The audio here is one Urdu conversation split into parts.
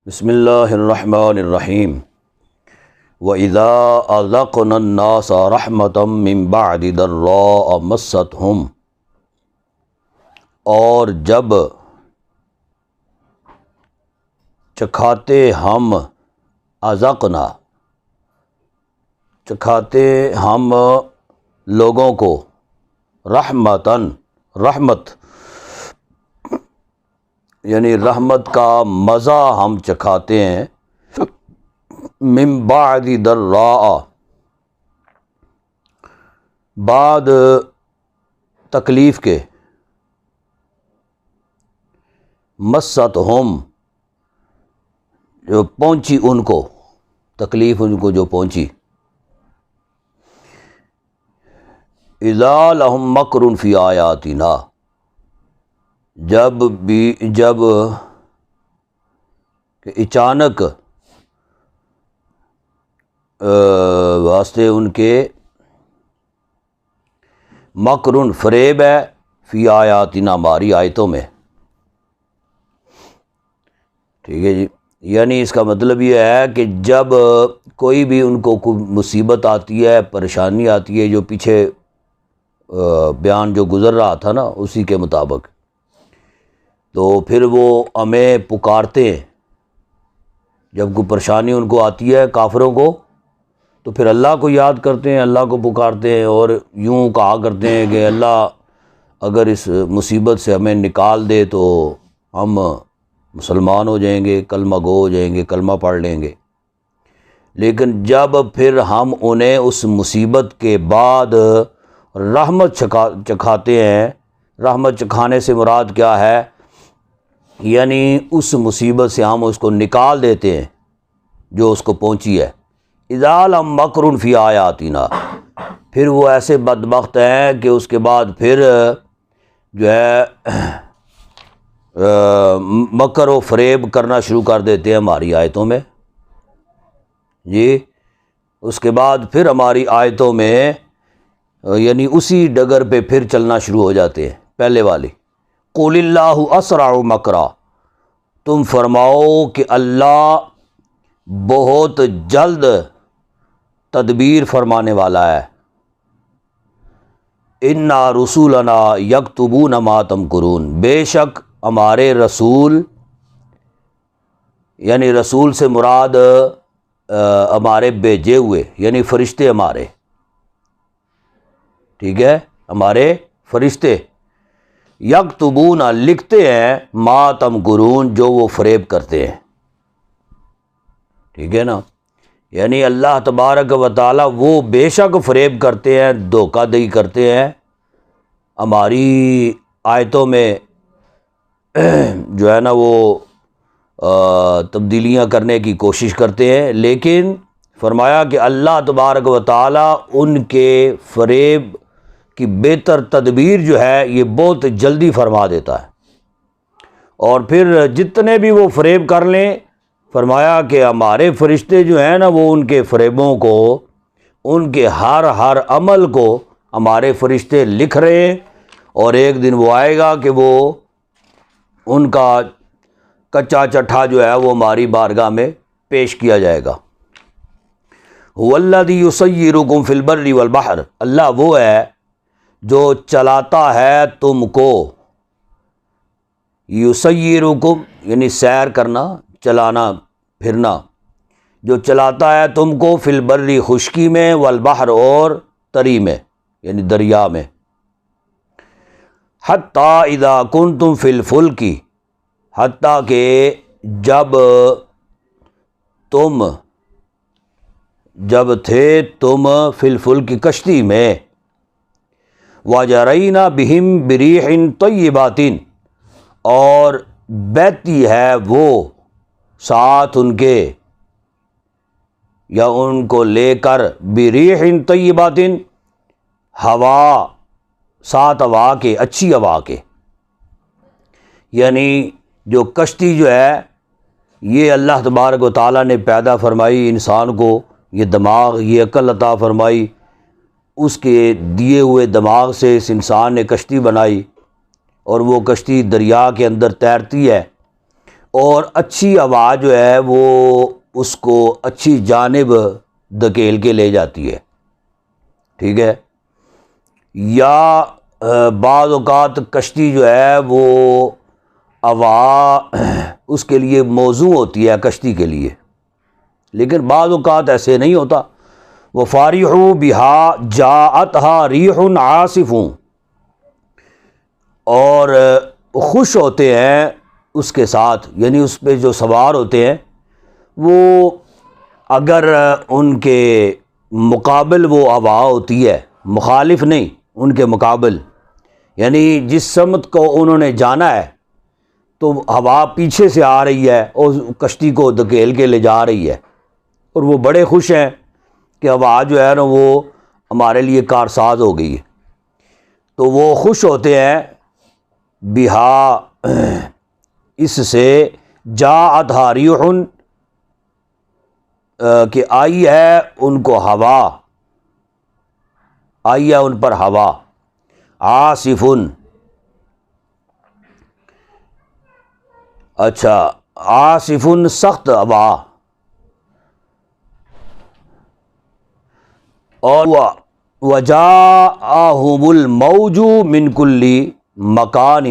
بسم اللہ الرحمن الرحیم وَإِذَا أَذَقْنَا النَّاسَ رَحْمَةً مِّن بَعْدِ ضَرَّاءَ مَسَّتْهُمْ، اور جب چکھاتے ہم چکھاتے ہم لوگوں کو رحمتاً رحمت، یعنی رحمت کا مزہ ہم چکھاتے ہیں، من بعد ضراء، بعد تکلیف کے، مستہم، جو پہنچی ان کو تکلیف، ان کو جو پہنچی، اذا لہم مکر فی آیاتنا، جب کہ اچانک واسطے ان کے مکرن فریب ہے، فی آیاتنا، ہماری آیتوں میں، ٹھیک ہے جی۔ یعنی اس کا مطلب یہ ہے کہ جب کوئی بھی ان کو کوئی مصیبت آتی ہے، پریشانی آتی ہے، جو پیچھے بیان جو گزر رہا تھا نا اسی کے مطابق، تو پھر وہ ہمیں پکارتے ہیں، جب کوئی پریشانی ان کو آتی ہے کافروں کو تو پھر اللہ کو یاد کرتے ہیں، اللہ کو پکارتے ہیں، اور یوں کہا کرتے ہیں کہ اللہ اگر اس مصیبت سے ہمیں نکال دے تو ہم مسلمان ہو جائیں گے، کلمہ گو ہو جائیں گے، کلمہ پڑھ لیں گے۔ لیکن جب پھر ہم انہیں اس مصیبت کے بعد رحمت چکھاتے ہیں، رحمت چکھانے سے مراد کیا ہے؟ یعنی اس مصیبت سے ہم اس کو نکال دیتے ہیں جو اس کو پہنچی ہے۔ اذا لم مکر فی آیاتنا، پھر وہ ایسے بدبخت ہیں کہ اس کے بعد پھر جو ہے مکر و فریب کرنا شروع کر دیتے ہیں ہماری آیتوں میں جی۔ اس کے بعد پھر ہماری آیتوں میں یعنی اسی ڈگر پہ پھر چلنا شروع ہو جاتے ہیں، پہلے والی۔ قُلِ اللَّهُ أَسْرَعُ مَكْرًا، تم فرماؤ کہ اللہ بہت جلد تدبیر فرمانے والا ہے۔ اِنَّا رُسُولَنَا يَكْتُبُونَ مَا تَمْكُرُونَ، بے شک ہمارے رسول، یعنی رسول سے مراد ہمارے بھیجے ہوئے، یعنی فرشتے ہمارے، ٹھیک ہے، ہمارے فرشتے، یکتبون، لکھتے ہیں، ما تمکرون، جو وہ فریب کرتے ہیں، ٹھیک ہے نا۔ یعنی اللہ تبارک و تعالی وہ بے شک فریب کرتے ہیں، دھوکہ دہی کرتے ہیں، ہماری آیتوں میں جو ہے نا وہ تبدیلیاں کرنے کی کوشش کرتے ہیں، لیکن فرمایا کہ اللہ تبارک و تعالی ان کے فریب کی بہتر تدبیر جو ہے یہ بہت جلدی فرما دیتا ہے، اور پھر جتنے بھی وہ فریب کر لیں، فرمایا کہ ہمارے فرشتے جو ہیں نا وہ ان کے فریبوں کو، ان کے ہر عمل کو ہمارے فرشتے لکھ رہے ہیں، اور ایک دن وہ آئے گا کہ وہ ان کا کچا چٹھا جو ہے وہ ہماری بارگاہ میں پیش کیا جائے گا۔ وَالَّذِي يُسَيِّرُكُمْ فِي الْبَرِّ وَالْبَحْرِ، اللہ وہ ہے جو چلاتا ہے تم کو، یسیرکم یعنی سیر کرنا، چلانا پھرنا، جو چلاتا ہے تم کو فی البر، خشکی میں، والبحر، اور تری میں یعنی دریا میں، حتیٰ اذا کنتم فی الفلک، حتیٰ کہ جب تھے تم فی الفلک کشتی میں، وَجَرَيْنَ بِهِمْ بِرِيحٍ طَيِّبَاتٍ، اور بہتی ہے وہ ساتھ ان کے، یا ان کو لے کر، بِرِيحٍ طَيِّبَاتٍ، ہوا، ساتھ ہوا کے، اچھی ہوا کے، یعنی جو کشتی جو ہے یہ اللہ تبارک و تعالیٰ نے پیدا فرمائی، انسان کو یہ دماغ، یہ عقل عطا فرمائی، اس کے دیے ہوئے دماغ سے اس انسان نے کشتی بنائی، اور وہ کشتی دریا کے اندر تیرتی ہے، اور اچھی ہوا جو ہے وہ اس کو اچھی جانب دھکیل کے لے جاتی ہے، ٹھیک ہے. یا بعض اوقات کشتی جو ہے وہ ہوا اس کے لیے موزوں ہوتی ہے کشتی کے لیے، لیکن بعض اوقات ایسے نہیں ہوتا. وَفَارِحُوا بِهَا جَاءَتْهَا رِيحٌ عَاصِفٌ، اور خوش ہوتے ہیں اس کے ساتھ، یعنی اس پہ جو سوار ہوتے ہیں وہ اگر ان کے مقابل وہ ہوا ہوتی ہے، مخالف نہیں، ان کے مقابل، یعنی جس سمت کو انہوں نے جانا ہے تو ہوا پیچھے سے آ رہی ہے اور کشتی کو دھکیل کے لے جا رہی ہے، اور وہ بڑے خوش ہیں کہ ہوا جو ہے نا وہ ہمارے لیے کارساز ہو گئی ہے. تو وہ خوش ہوتے ہیں بہا اس سے، جاءتھا ریح کہ آئی ہے ان کو ہوا، آئی ہے ان پر ہوا، عاصف، اچھا عاصف سخت ہوا، اور وجاءہم الموج من کل مکان،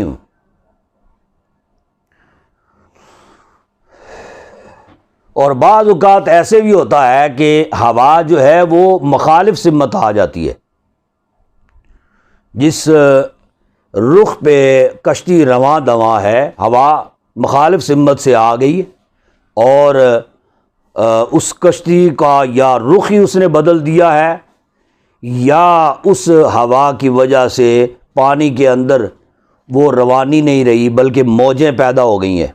اور بعض اوقات ایسے بھی ہوتا ہے کہ ہوا جو ہے وہ مخالف سمت آ جاتی ہے، جس رخ پہ کشتی رواں دواں ہے ہوا مخالف سمت سے آ گئی اور اس کشتی کا یا رخ ہی اس نے بدل دیا ہے، یا اس ہوا کی وجہ سے پانی کے اندر وہ روانی نہیں رہی بلکہ موجیں پیدا ہو گئی ہیں.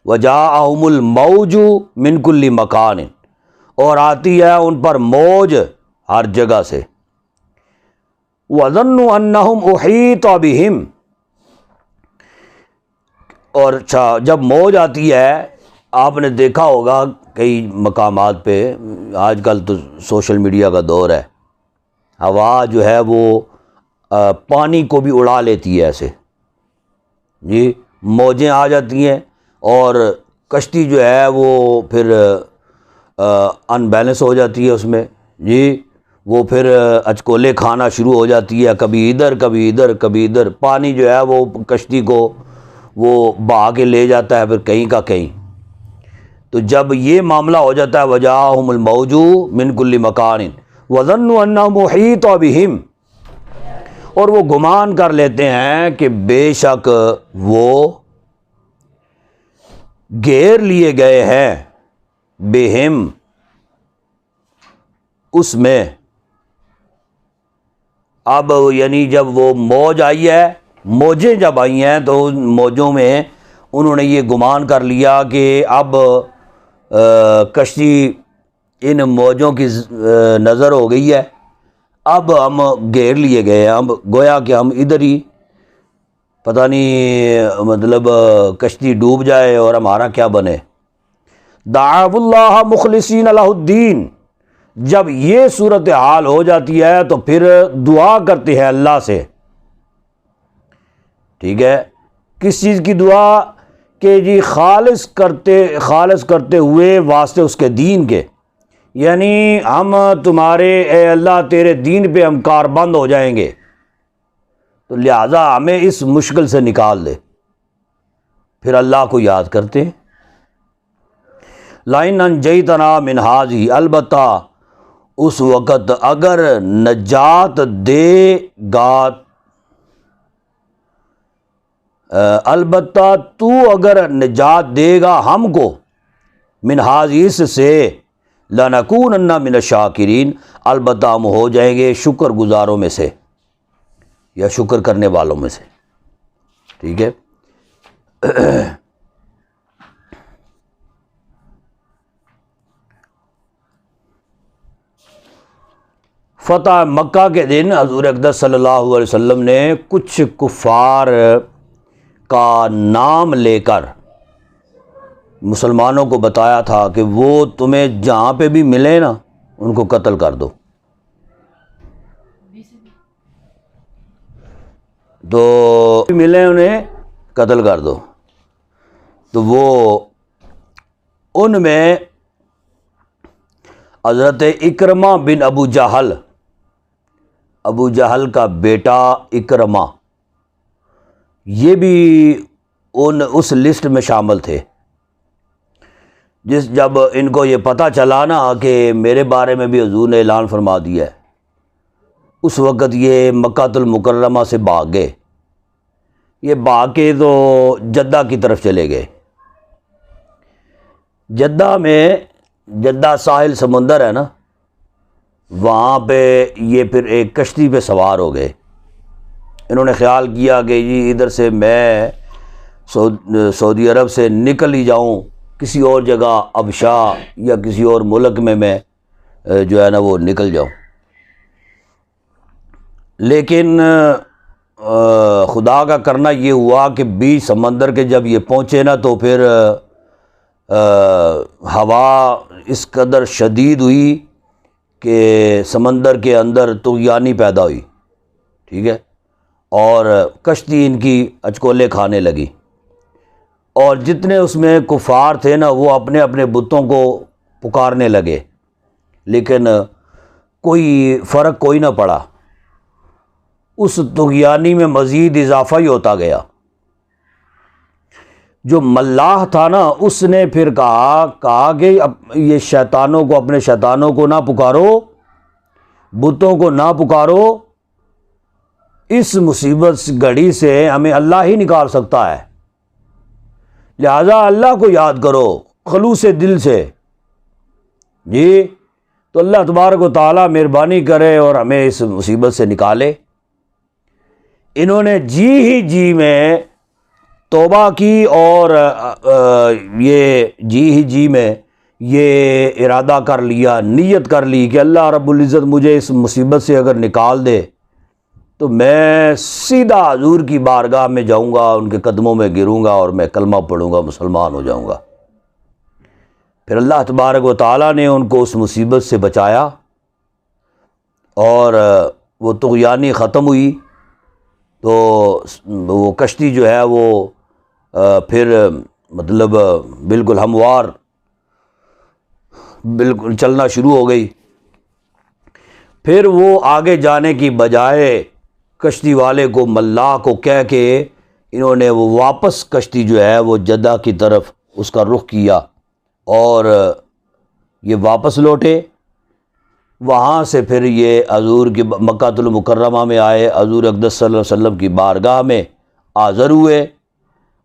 وجاءہم الموج من کل مکان، اور آتی ہے ان پر موج ہر جگہ سے. وظنوا انہم احیط بہم، اور اچھا جب موج آتی ہے آپ نے دیکھا ہوگا کئی مقامات پہ، آج کل تو سوشل میڈیا کا دور ہے، ہوا جو ہے وہ پانی کو بھی اڑا لیتی ہے ایسے، جی موجیں آ جاتی ہیں اور کشتی جو ہے وہ پھر ان بیلنس ہو جاتی ہے اس میں، جی وہ پھر اچکولے کھانا شروع ہو جاتی ہے، کبھی ادھر کبھی ادھر کبھی ادھر، پانی جو ہے وہ کشتی کو وہ بہا کے لے جاتا ہے پھر کہیں کا کہیں. تو جب یہ معاملہ ہو جاتا ہے وجاءہم الموج من کل مکان وظنوا انہم احیط بہم، اور وہ گمان کر لیتے ہیں کہ بے شک وہ گھیر لیے گئے ہیں، بہم اس میں. اب یعنی جب وہ موج آئی ہے، موجیں جب آئی ہیں تو ان موجوں میں انہوں نے یہ گمان کر لیا کہ اب کشتی ان موجوں کی نظر ہو گئی ہے، اب ہم گھیر لیے گئے ہیں، اب گویا کہ ہم ادھر ہی پتہ نہیں مطلب کشتی ڈوب جائے اور ہمارا کیا بنے. دعوا اللہ مخلصین لہ الدین، جب یہ صورتحال ہو جاتی ہے تو پھر دعا کرتے ہیں اللہ سے، ٹھیک ہے. کس چیز کی دعا؟ کہ جی خالص کرتے ہوئے واسطے اس کے دین کے، یعنی ہم تمہارے اے اللہ تیرے دین پہ ہم کاربند ہو جائیں گے، تو لہٰذا ہمیں اس مشکل سے نکال دے. پھر اللہ کو یاد کرتے ہیں. لَئِنْ أَنْجَيْتَنَا مِنْ هَٰذِهِ، البتہ اس وقت اگر نجات دے گا، البتہ تو اگر نجات دے گا ہم کو، من هٰذِهِ اس سے، لَنَكُونَنَّ مِنَ الشَّاكِرِينَ، البتہ ہم ہو جائیں گے شکر گزاروں میں سے یا شکر کرنے والوں میں سے، ٹھیک ہے. فتح مکہ کے دن حضور اقدس صلی اللہ علیہ وسلم نے کچھ کفار کا نام لے کر مسلمانوں کو بتایا تھا کہ وہ تمہیں جہاں پہ بھی ملے نا ان کو قتل کر دو. تو ملے انہیں قتل کر دو. تو وہ ان میں حضرت اکرمہ بن ابو جہل کا بیٹا اکرمہ، یہ بھی اس لسٹ میں شامل تھے۔ جب ان کو یہ پتہ چلا نا کہ میرے بارے میں بھی حضور نے اعلان فرما دیا ہے، اس وقت یہ مکہ المکرمہ سے بھاگ گئے۔ یہ بھاگ کے تو جدہ کی طرف چلے گئے۔ جدہ ساحل سمندر ہے نا، وہاں پہ یہ پھر ایک کشتی پہ سوار ہو گئے۔ انہوں نے خیال کیا کہ جی ادھر سے میں سعودی عرب سے نکل ہی جاؤں کسی اور جگہ، ابشا یا کسی اور ملک میں جو ہے نا وہ نکل جاؤں۔ لیکن خدا کا کرنا یہ ہوا کہ بیچ سمندر کے جب یہ پہنچے نا تو پھر ہوا اس قدر شدید ہوئی کہ سمندر کے اندر طغیانی پیدا ہوئی، ٹھیک ہے، اور کشتی ان کی اچکولے کھانے لگی، اور جتنے اس میں کفار تھے نا وہ اپنے اپنے بتوں کو پکارنے لگے، لیکن کوئی فرق کوئی نہ پڑا۔ اس طغیانی میں مزید اضافہ ہی ہوتا گیا۔ جو ملاح تھا نا اس نے پھر کہا کہ یہ شیطانوں کو، اپنے شیطانوں کو نہ پکارو، بتوں کو نہ پکارو، اس مصیبت گھڑی سے ہمیں اللہ ہی نکال سکتا ہے، لہذا اللہ کو یاد کرو خلوص دل سے۔ جی تو اللہ تبارک و تعالیٰ مہربانی کرے اور ہمیں اس مصیبت سے نکالے۔ انہوں نے جی میں توبہ کی، اور یہ میں یہ ارادہ کر لیا، نیت کر لی کہ اللہ رب العزت مجھے اس مصیبت سے اگر نکال دے تو میں سیدھا حضور کی بارگاہ میں جاؤں گا، ان کے قدموں میں گروں گا اور میں کلمہ پڑھوں گا، مسلمان ہو جاؤں گا۔ پھر اللہ تبارک و تعالیٰ نے ان کو اس مصیبت سے بچایا، اور وہ طغیانی ختم ہوئی، تو وہ کشتی جو ہے وہ پھر مطلب بالکل ہموار بالکل چلنا شروع ہو گئی۔ پھر وہ آگے جانے کی بجائے کشتی والے کو، ملاح کو کہہ کے انہوں نے وہ واپس کشتی جو ہے وہ جدہ کی طرف اس کا رخ کیا، اور یہ واپس لوٹے۔ وہاں سے پھر یہ حضور کی مکہ المکرمہ میں آئے، حضور اقدس صلی اللہ علیہ وسلم کی بارگاہ میں حاضر ہوئے،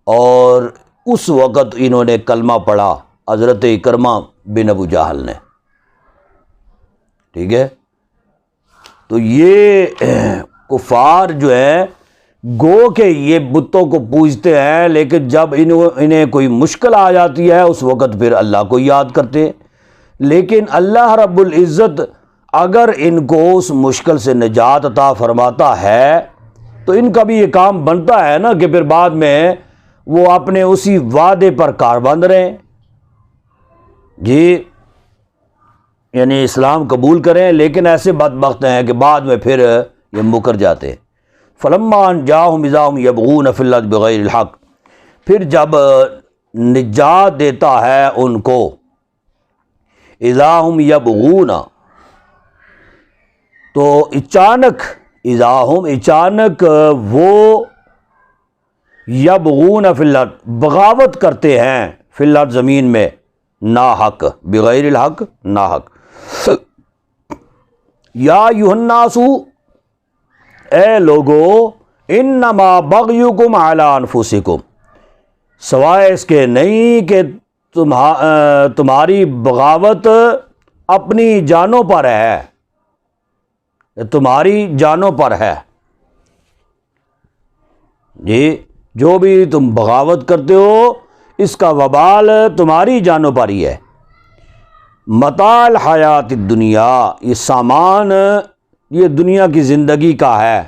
اور اس وقت انہوں نے کلمہ پڑھا، حضرت اکرمہ بن ابو جہل نے، ٹھیک ہے۔ تو یہ کفار جو ہے گو کہ یہ بتوں کو پوجتے ہیں، لیکن جب انہیں کوئی مشکل آ جاتی ہے اس وقت پھر اللہ کو یاد کرتے ہیں۔ لیکن اللہ رب العزت اگر ان کو اس مشکل سے نجات عطا فرماتا ہے تو ان کا بھی یہ کام بنتا ہے نا کہ پھر بعد میں وہ اپنے اسی وعدے پر کاربند رہیں، جی یعنی اسلام قبول کریں، لیکن ایسے بدبخت ہیں کہ بعد میں پھر یہ مکر جاتے ہیں۔ فلما ان جاءہم اذا ھم یبغون فی الارض بغیر الحق، پھر جب نجات دیتا ہے ان کو، اذا ھم یبغون، تو اچانک، اذا ھم اچانک وہ، یبغون فی الارض بغاوت کرتے ہیں، فی الارض زمین میں، ناحق، بغیر الحق، ناحق۔ یا ایھا الناس، اے لوگو، انما بغیکم علی انفسکم، سوائے اس کے نہیں کہ تمہاری بغاوت اپنی جانوں پر ہے، تمہاری جانوں پر ہے، جی جو بھی تم بغاوت کرتے ہو اس کا وبال تمہاری جانوں پر ہی ہے۔ متاع الحیات الدنیا، یہ سامان یہ دنیا کی زندگی کا ہے،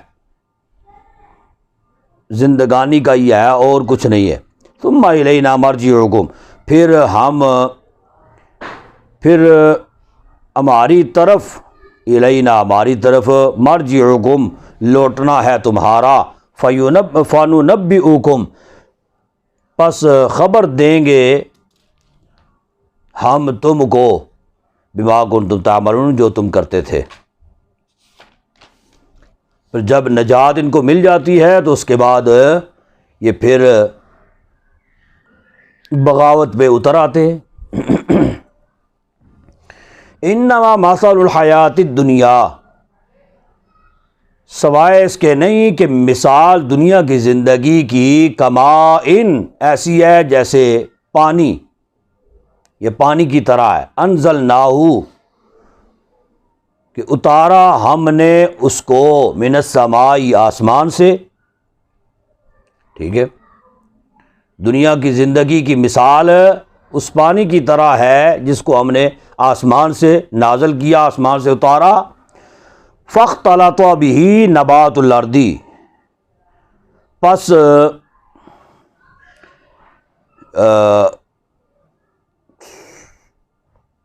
زندگانی کا ہی ہے اور کچھ نہیں ہے۔ ثم الینا مرجعکم، پھر ہماری طرف، الینا ہماری طرف، مرجعکم لوٹنا ہے تمہارا، فننبئکم پس خبر دیں گے ہم تم کو بما کنتم تعملون، جو تم کرتے تھے۔ پھر جب نجات ان کو مل جاتی ہے تو اس کے بعد یہ پھر بغاوت پہ اتر آتے ہیں۔ انما مثل الحیات الدنیا، سوائے اس کے نہیں کہ مثال دنیا کی زندگی کی کمائن ایسی ہے جیسے پانی، یہ پانی کی طرح ہے، انزلناہ کہ اتارا ہم نے اس کو، من السماء آسمان سے، ٹھیک ہے۔ دنیا کی زندگی کی مثال اس پانی کی طرح ہے جس کو ہم نے آسمان سے نازل کیا، آسمان سے اتارا۔ فاختلط بہ نبات الارض، پس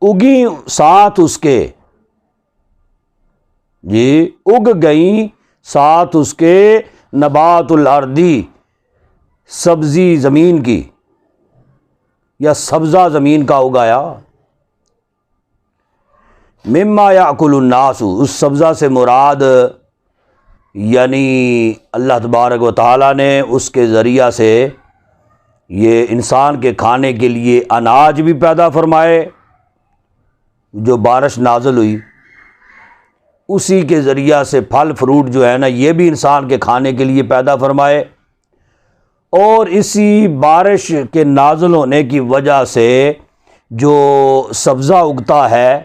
اگی ساتھ اس کے، جی اگ گئیں ساتھ اس کے نبات الارض، سبزی زمین کی یا سبزہ زمین کا اگایا۔ مما یاکل الناس، اس سبزہ سے مراد یعنی اللہ تبارک و تعالیٰ نے اس کے ذریعہ سے یہ انسان کے کھانے کے لیے اناج بھی پیدا فرمائے، جو بارش نازل ہوئی اسی کے ذریعہ سے پھل فروٹ جو ہے نا یہ بھی انسان کے کھانے کے لیے پیدا فرمائے، اور اسی بارش کے نازل ہونے کی وجہ سے جو سبزہ اگتا ہے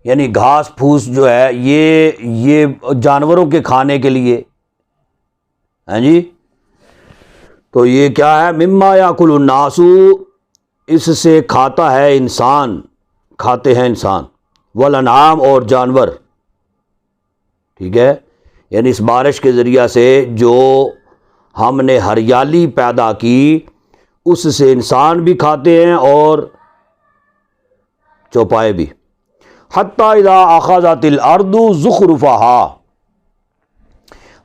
یعنی گھاس پھوس جو ہے یہ جانوروں کے کھانے کے لیے، ہاں جی، تو یہ کیا ہے؟ مما یاکل الناس، اس سے کھاتا ہے انسان، کھاتے ہیں انسان، والانعام اور جانور، ٹھیک ہے۔ یعنی اس بارش کے ذریعہ سے جو ہم نے ہریالی پیدا کی اس سے انسان بھی کھاتے ہیں اور چوپائے بھی۔ حتیٰ اذا اخذت الارض زخرفها،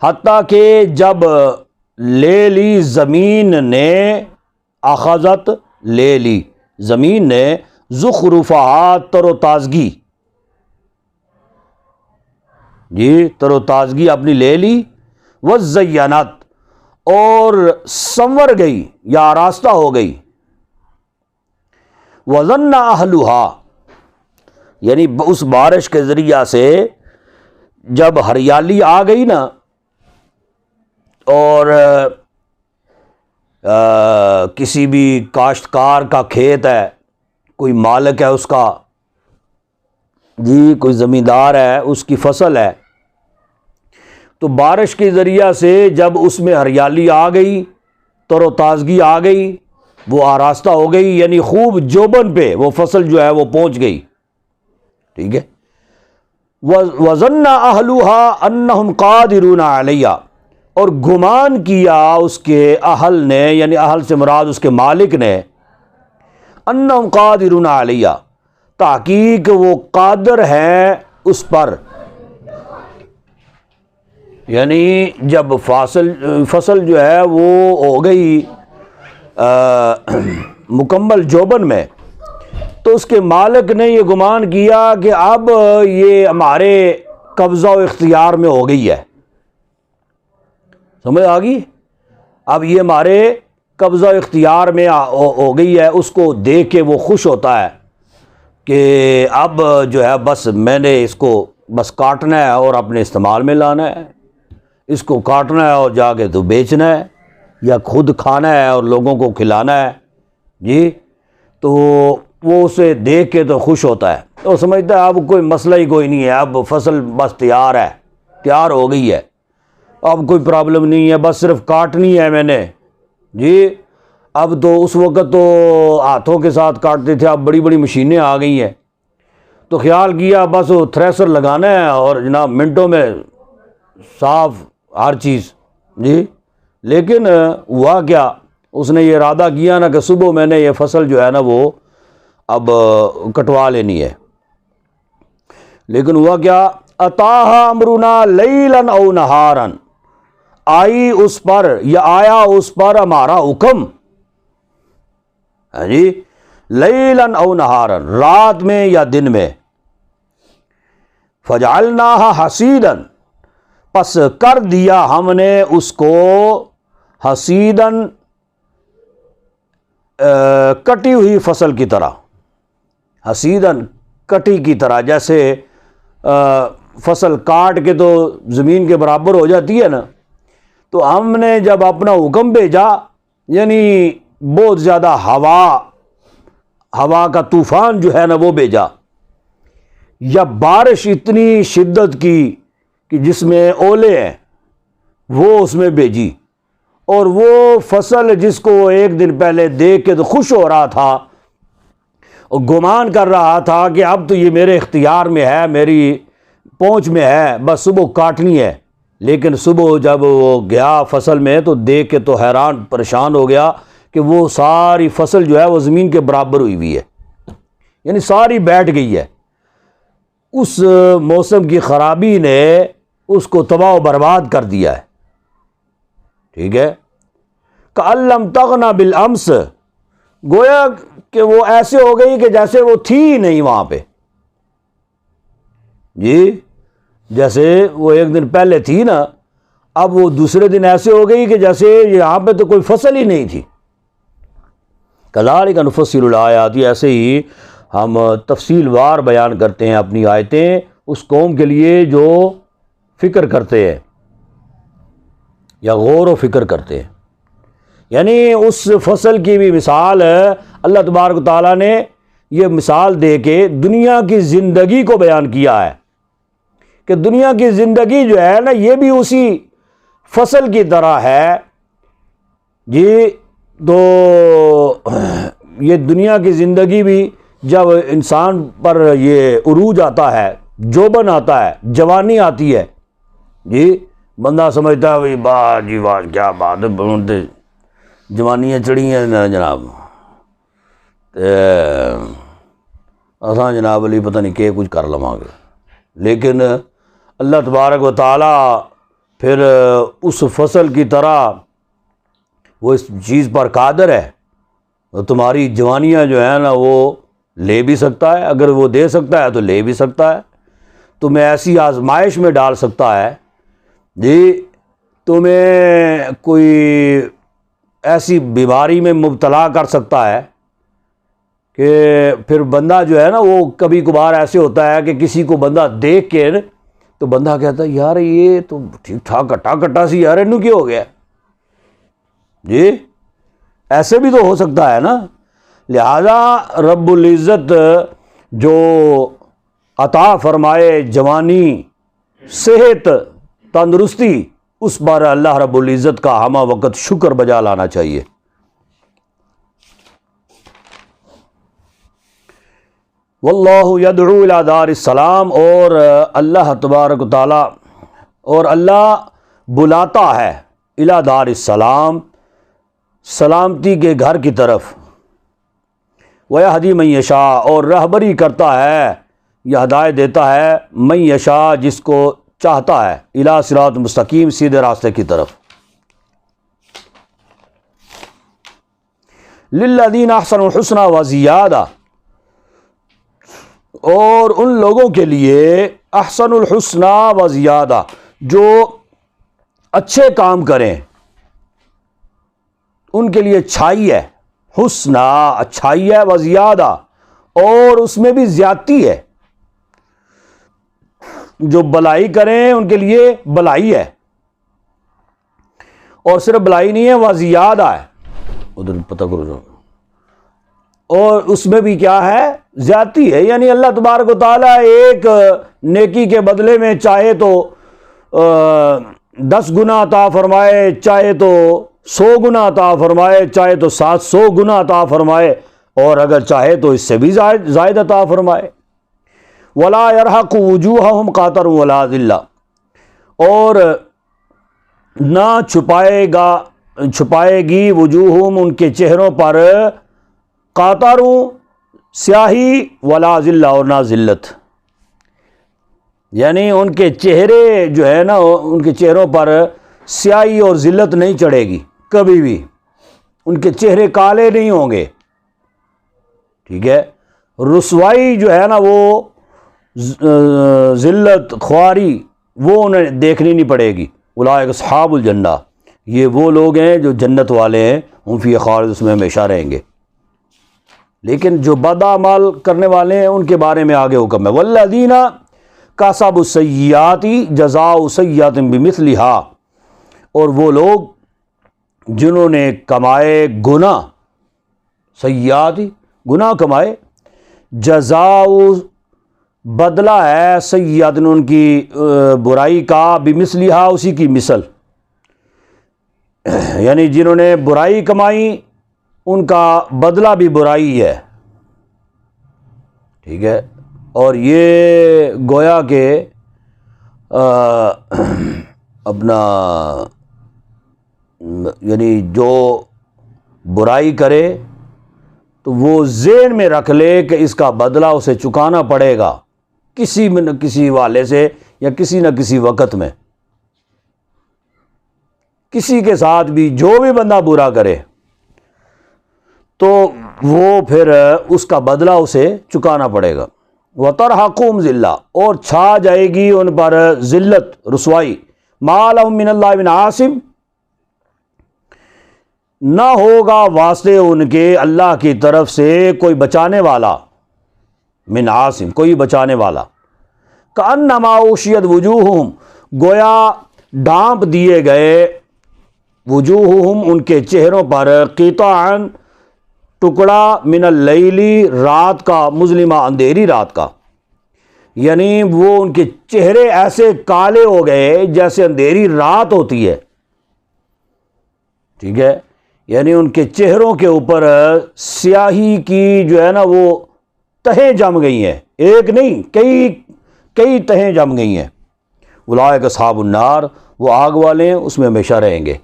حتیٰ کہ جب لے لی زمین نے، اخذت لے لی زمین نے، زخرفها تر و تازگی، جی تر و تازگی اپنی لے لی، وزینت اور سنور گئی یا آراستہ ہو گئی، وظن اہلها یعنی اس بارش کے ذریعہ سے جب ہریالی آ گئی نا، اور کسی بھی کاشتکار کا کھیت ہے، کوئی مالک ہے اس کا، جی کوئی زمیندار ہے، اس کی فصل ہے، تو بارش کے ذریعہ سے جب اس میں ہریالی آ گئی، تر و تازگی آ گئی، وہ آراستہ ہو گئی، یعنی خوب جوبن پہ وہ فصل جو ہے وہ پہنچ گئی، ٹھیک ہے۔ وَظَنَّ أَهْلُهَا أَنَّهُمْ قَادِرُونَ عَلَيْهَا، اور گمان کیا اس کے اہل نے، یعنی اہل سے مراد اس کے مالک نے، أَنَّهُمْ قَادِرُونَ عَلَيْهَا، تحقیق وہ قادر ہیں اس پر، یعنی جب فصل جو ہے وہ ہو گئی مکمل جوبن میں، تو اس کے مالک نے یہ گمان کیا کہ اب یہ ہمارے قبضہ و اختیار میں ہو گئی ہے، سمجھ آ گئی، اب یہ ہمارے قبضہ و اختیار میں ہو گئی ہے۔ اس کو دیکھ کے وہ خوش ہوتا ہے کہ اب جو ہے بس میں نے اس کو بس کاٹنا ہے اور اپنے استعمال میں لانا ہے، اس کو کاٹنا ہے اور جا کے تو بیچنا ہے یا خود کھانا ہے اور لوگوں کو کھلانا ہے، جی، تو وہ اسے دیکھ کے تو خوش ہوتا ہے، تو سمجھتا ہے اب کوئی مسئلہ ہی کوئی نہیں ہے، اب فصل بس تیار ہے، تیار ہو گئی ہے، اب کوئی پرابلم نہیں ہے، بس صرف کاٹنی ہے میں نے، جی۔ اب تو اس وقت تو ہاتھوں کے ساتھ کاٹتے تھے، اب بڑی بڑی مشینیں آ گئی ہیں، تو خیال کیا بس وہ تھریسر لگانا ہے اور جناب منٹوں میں صاف ہر چیز، جی۔ لیکن ہوا کیا، اس نے یہ ارادہ کیا نا کہ صبح میں نے یہ فصل جو ہے نا وہ اب کٹوا لینی ہے، لیکن ہوا کیا، اتاہا امرنا لیلا او نہارا، آئی اس پر یا آیا اس پر ہمارا حکم، ہاں جی، لیلاً او نہاراً، رات میں یا دن میں، فجعلناها حصیداً، پس کر دیا ہم نے اس کو حصیداً، کٹی ہوئی فصل کی طرح، حصیداً کٹی کی طرح، جیسے فصل کاٹ کے تو زمین کے برابر ہو جاتی ہے نا، تو ہم نے جب اپنا حکم بھیجا، یعنی بہت زیادہ ہوا کا طوفان جو ہے نا وہ بھیجا، یا بارش اتنی شدت کی کہ جس میں اولے ہیں وہ اس میں بھیجی، اور وہ فصل جس کو وہ ایک دن پہلے دیکھ کے تو خوش ہو رہا تھا اور گمان کر رہا تھا کہ اب تو یہ میرے اختیار میں ہے، میری پہنچ میں ہے، بس صبح کاٹنی ہے، لیکن صبح جب وہ گیا فصل میں تو دیکھ کے تو حیران پریشان ہو گیا کہ وہ ساری فصل جو ہے وہ زمین کے برابر ہوئی ہوئی ہے، یعنی ساری بیٹھ گئی ہے۔ اس موسم کی خرابی نے اس کو تباہ و برباد کر دیا ہے، ٹھیک ہے۔ کأن لم تغن بالامس، گویا کہ وہ ایسے ہو گئی کہ جیسے وہ تھی ہی نہیں وہاں پہ، جی، جیسے وہ ایک دن پہلے تھی نا، اب وہ دوسرے دن ایسے ہو گئی کہ جیسے یہاں پہ تو کوئی فصل ہی نہیں تھی۔ کذالک نفصل الآیات، ایسے ہی ہم تفصیل وار بیان کرتے ہیں اپنی آیتیں اس قوم کے لیے جو فکر کرتے ہیں یا غور و فکر کرتے ہیں۔ یعنی اس فصل کی بھی مثال اللہ تبارک و تعالیٰ نے یہ مثال دے کے دنیا کی زندگی کو بیان کیا ہے کہ دنیا کی زندگی جو ہے نا یہ بھی اسی فصل کی طرح ہے جی۔ تو یہ دنیا کی زندگی بھی جب انسان پر یہ عروج آتا ہے، جوبن آتا ہے، جوانی آتی ہے جی، بندہ سمجھتا ہے بھائی واہ جی واہ کیا بات ہے، جوانیاں چڑھی ہیں نا جناب، اساں جناب علی پتہ نہیں کہ کچھ کر لواں گے، لیکن اللہ تبارک و تعالیٰ پھر اس فصل کی طرح وہ اس چیز پر قادر ہے، تمہاری جوانیاں جو ہیں نا وہ لے بھی سکتا ہے، اگر وہ دے سکتا ہے تو لے بھی سکتا ہے، تمہیں ایسی آزمائش میں ڈال سکتا ہے جی، تمہیں کوئی ایسی بیماری میں مبتلا کر سکتا ہے کہ پھر بندہ جو ہے نا وہ کبھی کبھار ایسے ہوتا ہے کہ کسی کو بندہ دیکھ کے تو بندہ کہتا ہے یار یہ تو ٹھیک ٹھاک کٹا کٹا سی یار انہوں کیا ہو گیا جی، ایسے بھی تو ہو سکتا ہے نا۔ لہذا رب العزت جو عطا فرمائے جوانی، صحت، تندرستی، اس پر اللہ رب العزت کا ہمہ وقت شکر بجا لانا چاہیے۔ واللہ یدعو الی دار السلام، اور اللہ تبارک و تعالی اور اللہ بلاتا ہے الی دار السلام، سلامتی کے گھر کی طرف، وَيَهْدِي مَن یشاء، اور رہبری کرتا ہے یا ہدایت دیتا ہے من یشاء، جس کو چاہتا ہے، الی صراط مستقیم، سیدھے راستے کی طرف۔ للذین احسنوا الحسنى وزیادہ، اور ان لوگوں کے لیے احسن الحسنى وزیادہ جو اچھے کام کریں ان کے لیے اچھائی ہے، حسنہ اچھائی ہے، وزیادہ اور اس میں بھی زیادتی ہے، جو بلائی کریں ان کے لیے بلائی ہے، اور صرف بلائی نہیں ہے وزیادہ ہے، ادھر پتہ کرو جو، اور اس میں بھی کیا ہے، زیادتی ہے، یعنی اللہ تبارک و تعالیٰ ایک نیکی کے بدلے میں چاہے تو 10 گنا عطا فرمائے، چاہے تو 100 گنا عطا فرمائے، چاہے تو 700 گنا عطا فرمائے، اور اگر چاہے تو اس سے بھی زائد عطا فرمائے۔ ولا يرهق وجوههم قاتر ولا ذلہ، اور نہ چھپائے گی وجوہم ان کے چہروں پر، قاتروں سیاہی، ولا ذلہ اور نہ ذلت، یعنی ان کے چہرے جو ہے نا ان کے چہروں پر سیاہی اور ذلت نہیں چڑھے گی کبھی بھی، ان کے چہرے کالے نہیں ہوں گے، ٹھیک ہے۔ رسوائی جو ہے نا وہ ذلت خواری وہ انہیں دیکھنی نہیں پڑے گی۔ اولئک اصحاب الجنہ، یہ وہ لوگ ہیں جو جنت والے ہیں، ہم فیہا خالدون، اس میں ہمیشہ رہیں گے۔ لیکن جو بد اعمال کرنے والے ہیں ان کے بارے میں آگے حکم ہے، والذین کسبوا السیئات جزاء سیئۃ بمثلھا، اور وہ لوگ جنہوں نے کمائے گناہ، سیئات گناہ کمائے، جزاء بدلہ ہے سیئات ان کی برائی کا، بمثلھا اسی کی مثل، یعنی جنہوں نے برائی کمائی ان کا بدلہ بھی برائی ہے، ٹھیک ہے۔ اور یہ گویا کہ اپنا یعنی جو برائی کرے تو وہ ذہن میں رکھ لے کہ اس کا بدلہ اسے چکانا پڑے گا کسی نہ کسی والے سے یا کسی نہ کسی وقت میں۔ کسی کے ساتھ بھی جو بھی بندہ برا کرے تو وہ پھر اس کا بدلہ اسے چکانا پڑے گا۔ وَتَرْحَقُهُمْ ذِلَّةٌ، اور چھا جائے گی ان پر ذلت، رسوائی، مَا لَهُم مِّنَ اللَّهِ مِنْ عَاصِمٍ، نہ ہوگا واسطے ان کے اللہ کی طرف سے کوئی بچانے والا، من عاصم کوئی بچانے والا، کأنما اغشیت وجوہہم، گویا ڈھانپ دیے گئے، وجوہہم ان کے چہروں پر، قطعا ٹکڑا، من اللیل رات کا، مظلمہ اندھیری رات کا، یعنی وہ ان کے چہرے ایسے کالے ہو گئے جیسے اندھیری رات ہوتی ہے، ٹھیک ہے۔ یعنی ان کے چہروں کے اوپر سیاہی کی جو ہے نا وہ تہیں جم گئی ہیں، ایک نہیں کئی تہیں جم گئی ہیں۔ اولئک اصحاب النار، وہ آگ والے ہیں، اس میں ہمیشہ رہیں گے۔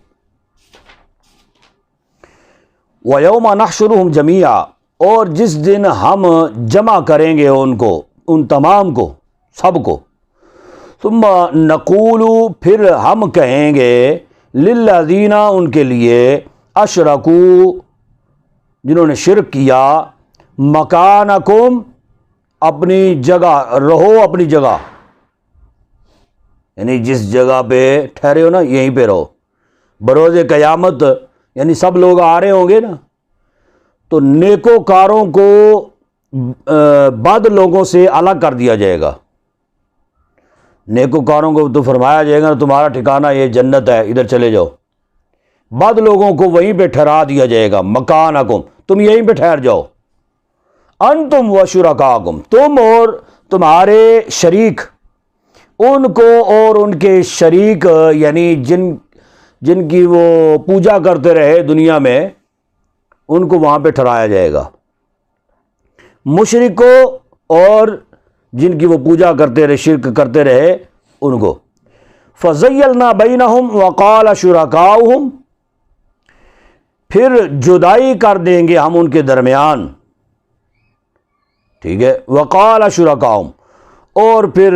وَيَوْمَ نَحْشُرُهُمْ جَمِيعًا، اور جس دن ہم جمع کریں گے ان کو، ان تمام کو، سب کو، ثم نقول، پھر ہم کہیں گے، للذین، ان کے لیے، اشرکوا، جنہوں نے شرک کیا، مکانکم، اپنی جگہ رہو، اپنی جگہ، یعنی جس جگہ پہ ٹھہرے ہو نا یہیں پہ رہو۔ بروز قیامت یعنی سب لوگ آ رہے ہوں گے نا، تو نیکوکاروں کو بد لوگوں سے الگ کر دیا جائے گا۔ نیکوکاروں کو تو فرمایا جائے گا تمہارا ٹھکانہ یہ جنت ہے، ادھر چلے جاؤ۔ بد لوگوں کو وہیں پہ ٹھہرا دیا جائے گا، مکانکم، تم یہیں پہ ٹھہر جاؤ، انتم وشرکاکم، تم اور تمہارے شریک، ان کو اور ان کے شریک، یعنی جن کی وہ پوجا کرتے رہے دنیا میں، ان کو وہاں پہ ٹھہرایا جائے گا، مشرکوں اور جن کی وہ پوجا کرتے رہے، شرک کرتے رہے، ان کو۔ فَزَيَّلْنَا بَيْنَهُمْ وَقَالَ شُرَكَاؤُهُمْ، پھر جدائی کر دیں گے ہم ان کے درمیان، ٹھیک ہے۔ وَقَالَ شُرَكَاؤُهُمْ، اور پھر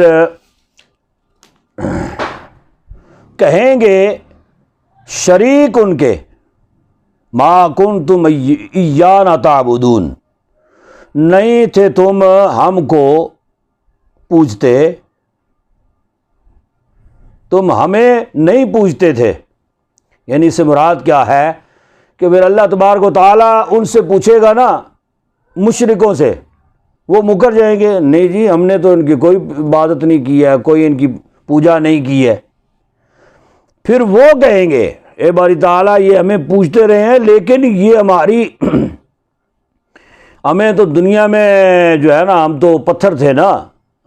کہیں گے شریک ان کے، مَا كُنْتُمْ إِيَّانَا تَعْبُدُونَ، نہیں تھے تم ہم کو پوجتے، تم ہمیں نہیں پوجتے تھے، یعنی اس سے مراد کیا ہے کہ پھر اللہ تبارک و تعالیٰ ان سے پوچھے گا نا، مشرکوں سے، وہ مکر جائیں گے، نہیں جی ہم نے تو ان کی کوئی عبادت نہیں کی ہے، کوئی ان کی پوجا نہیں کی ہے۔ پھر وہ کہیں گے اے باری تعالیٰ یہ ہمیں پوچھتے رہے ہیں، لیکن یہ ہماری ہمیں تو دنیا میں جو ہے نا، ہم تو پتھر تھے نا،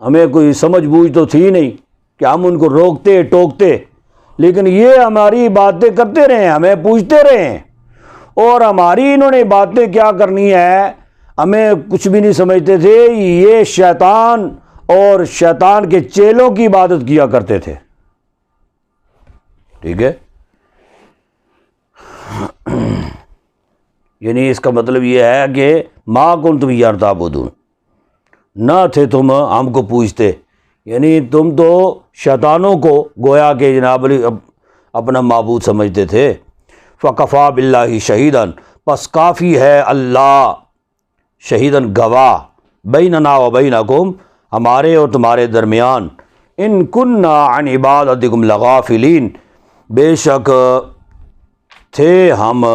ہمیں کوئی سمجھ بوجھ تو تھی نہیں کہ ہم ان کو روکتے ٹوکتے، لیکن یہ ہماری باتیں کرتے رہے ہیں، ہمیں پوچھتے رہے ہیں، اور ہماری انہوں نے باتیں کیا کرنی ہے، ہمیں کچھ بھی نہیں سمجھتے تھے، یہ شیطان اور شیطان کے چیلوں کی عبادت کیا کرتے تھے، ٹھیک ہے۔ یعنی اس کا مطلب یہ ہے کہ ما کنتم ایاہ تعبدون، نہ تھے تم ہم کو پوجتے، یعنی تم تو شیطانوں کو گویا کہ جناب اپنا معبود سمجھتے تھے۔ فکفا باللہ شہیداً، پس کافی ہے اللہ شہیداً گواہ، بیننا و بینکم، ہمارے اور تمہارے درمیان، ان کننا عن عبادتکم لغافلین، بے شک تھے ہم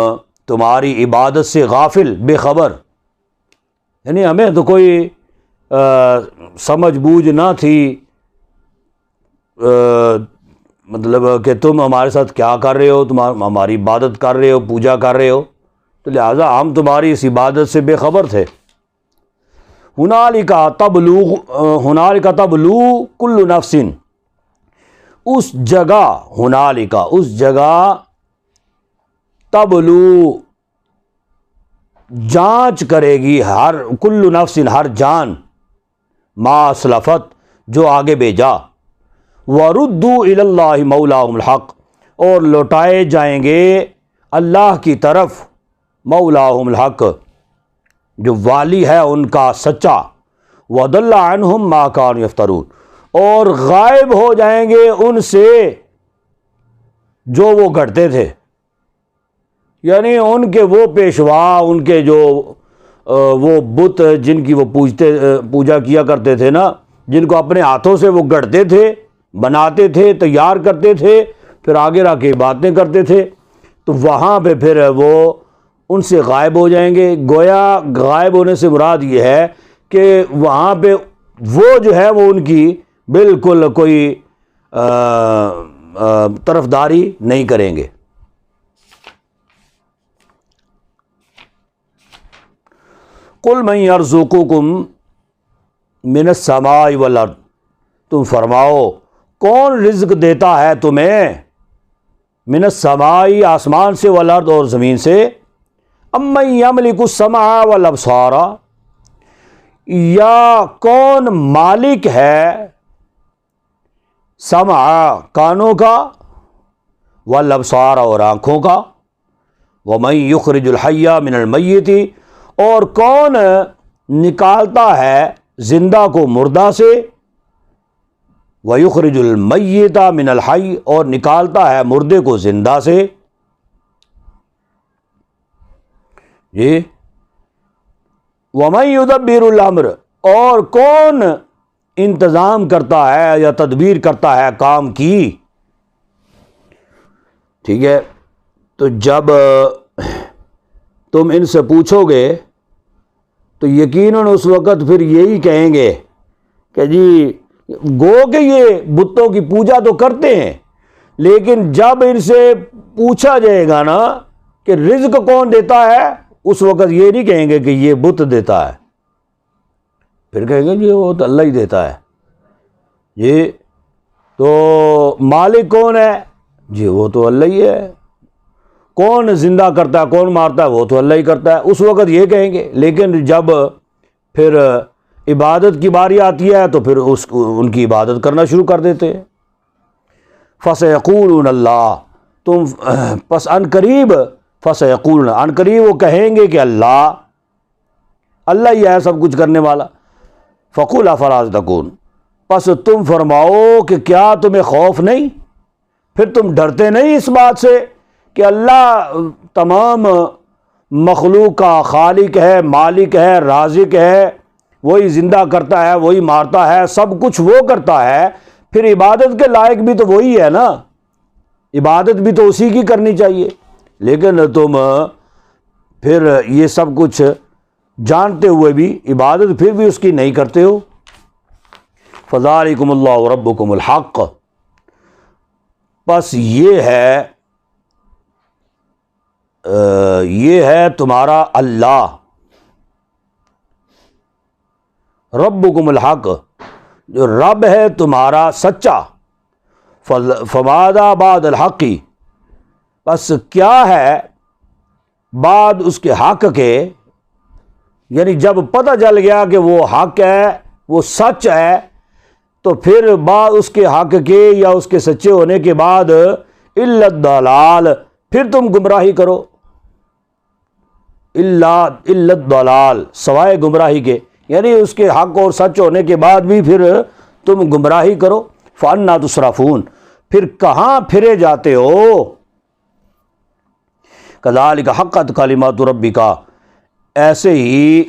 تمہاری عبادت سے غافل، بے خبر، یعنی ہمیں تو کوئی سمجھ بوجھ نہ تھی، مطلب کہ تم ہمارے ساتھ کیا کر رہے ہو، تم ہماری عبادت کر رہے ہو، پوجا کر رہے ہو، تو لہٰذا ہم تمہاری اس عبادت سے بے خبر تھے۔ ہنالک تبلو کل نفس، اس جگہ، ہنالک اس جگہ، تبلو جانچ کرے گی، ہر کل نفس ہر جان، ما اسلفت جو آگے بھیجا، وردوا الی اللہ مولاہم الحق، اور لوٹائے جائیں گے اللہ کی طرف، مولاہم الحق جو والی ہے ان کا سچا، وضل عنہم ما کانوا یفترون، اور غائب ہو جائیں گے ان سے جو وہ گھڑتے تھے، یعنی ان کے وہ پیشوا، ان کے جو وہ بت جن کی وہ پوجا کیا کرتے تھے نا، جن کو اپنے ہاتھوں سے وہ گھڑتے تھے، بناتے تھے، تیار کرتے تھے، پھر آگے رکھ کے باتیں کرتے تھے، تو وہاں پہ پھر وہ ان سے غائب ہو جائیں گے۔ گویا غائب ہونے سے مراد یہ ہے کہ وہاں پہ وہ جو ہے وہ ان کی بالکل کوئی طرفداری نہیں کریں گے۔ قل من یرزقکم من السماء والارض، تم فرماؤ کون رزق دیتا ہے تمہیں، من السماء آسمان سے، والارض اور زمین سے، امن یملک السمع والابصار، یا کون مالک ہے سمع کانوں کا، والابصار اور آنکھوں کا، ومن یخرج الحی من المیت، اور کون نکالتا ہے زندہ کو مردہ سے، ویخرج المیت من الحی، اور نکالتا ہے مردے کو زندہ سے، جی، ومن یدبر الامر، اور کون انتظام کرتا ہے یا تدبیر کرتا ہے کام کی، ٹھیک ہے۔ تو جب تم ان سے پوچھو گے تو یقیناً اس وقت پھر یہی کہیں گے کہ جی گو کہ یہ بتوں کی پوجا تو کرتے ہیں، لیکن جب ان سے پوچھا جائے گا نا کہ رزق کون دیتا ہے، اس وقت یہ نہیں کہیں گے کہ یہ بت دیتا ہے، پھر کہیں گے جی وہ تو اللہ ہی دیتا ہے، جی تو مالک کون ہے، جی وہ تو اللہ ہی ہے، کون زندہ کرتا ہے، کون مارتا ہے، وہ تو اللہ ہی کرتا ہے، اس وقت یہ کہیں گے۔ لیکن جب پھر عبادت کی باری آتی ہے تو پھر ان کی عبادت کرنا شروع کر دیتے ہیں۔ فَسَيَقُولُونَ اللہ، تم پس ان قریب، فَسَيَقُولُونَ ان قریب وہ کہیں گے کہ اللہ ہی ہے سب کچھ کرنے والا۔ فَقُلْ أَفَلَا تَتَّقُونَ، پس تم فرماؤ کہ کیا تمہیں خوف نہیں، پھر تم ڈرتے نہیں اس بات سے کہ اللہ تمام مخلوق کا خالق ہے، مالک ہے، رازق ہے، وہی زندہ کرتا ہے، وہی مارتا ہے، سب کچھ وہ کرتا ہے، پھر عبادت کے لائق بھی تو وہی ہے نا، عبادت بھی تو اسی کی کرنی چاہیے، لیکن تم پھر یہ سب کچھ جانتے ہوئے بھی عبادت پھر بھی اس کی نہیں کرتے ہو۔ فذالکم اللہ ربکم الحق، پس یہ ہے تمہارا اللہ، ربکم الحق، جو رب ہے تمہارا سچا، فماذا بعد الحق، پس کیا ہے بعد اس کے حق کے، یعنی جب پتہ چل گیا کہ وہ حق ہے، وہ سچ ہے، تو پھر بعد اس کے حق کے یا اس کے سچے ہونے کے بعد الا الضلال، پھر تم گمراہی کرو، الا الضلال، سوائے گمراہی کے، یعنی اس کے حق اور سچ ہونے کے بعد بھی پھر تم گمراہی کرو۔ فَأَنَّىٰ تُصْرَفُونَ، پھر کہاں پھرے جاتے ہو؟ کذالک حقت کلمات ربک، ایسے ہی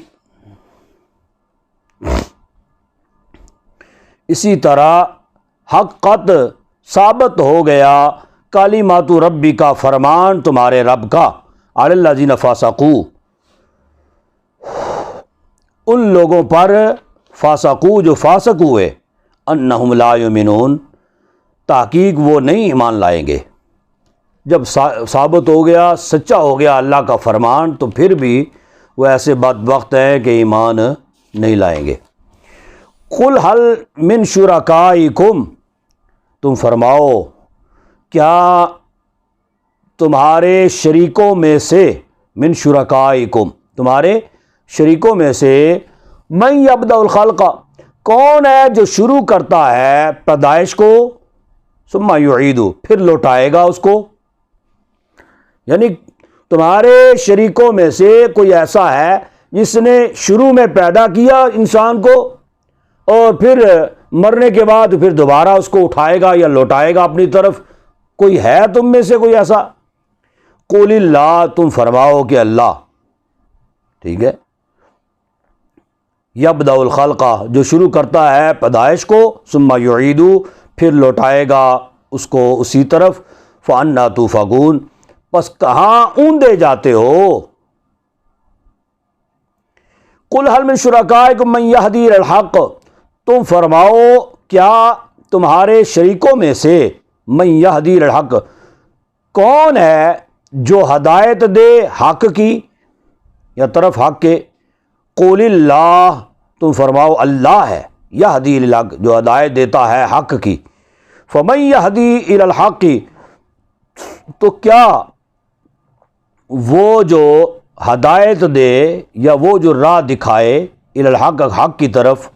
اسی طرح حقت ثابت ہو گیا کلمات ربک، فرمان تمہارے رب کا، علی الذین فسقوا، ان لوگوں پر، فاسقو جو فاسق ہوئے، انہم لا یؤمنون، تحقیق وہ نہیں ایمان لائیں گے۔ جب ثابت ہو گیا، سچا ہو گیا اللہ کا فرمان، تو پھر بھی وہ ایسے بدبخت ہیں کہ ایمان نہیں لائیں گے۔ قل هل من شرکائکم، تم فرماؤ کیا تمہارے شریکوں میں سے، من شرکائکم، تمہارے شریکوں میں سے، من یبدأ الخلق، کون ہے جو شروع کرتا ہے پیدائش کو، ثم یعید، پھر لوٹائے گا اس کو۔ یعنی تمہارے شریکوں میں سے کوئی ایسا ہے جس نے شروع میں پیدا کیا انسان کو، اور پھر مرنے کے بعد پھر دوبارہ اس کو اٹھائے گا یا لوٹائے گا اپنی طرف؟ کوئی ہے تم میں سے کوئی ایسا؟ قل اللہ، تم فرماؤ کہ اللہ، ٹھیک ہے، یبدأ الخلق، جو شروع کرتا ہے پیدائش کو، ثم یعید، پھر لوٹائے گا اس کو اسی طرف، فأنی تؤفکون، پس کہاں اوندے جاتے ہو؟ قل هل من شرکائکم من یہدی الی الحق، تم فرماؤ کیا تمہارے شریکوں میں سے، من یہدی الی الحق، کون ہے جو ہدایت دے حق کی یا طرف حق کے؟ قل اللہ، تم فرماؤ اللہ ہے، یہدی الی الحق، جو ہدایت دیتا ہے حق کی۔ فمن یہدی الی الحق، تو کیا وہ جو ہدایت دے یا وہ جو راہ دکھائے، الی الحق، حق کی طرف،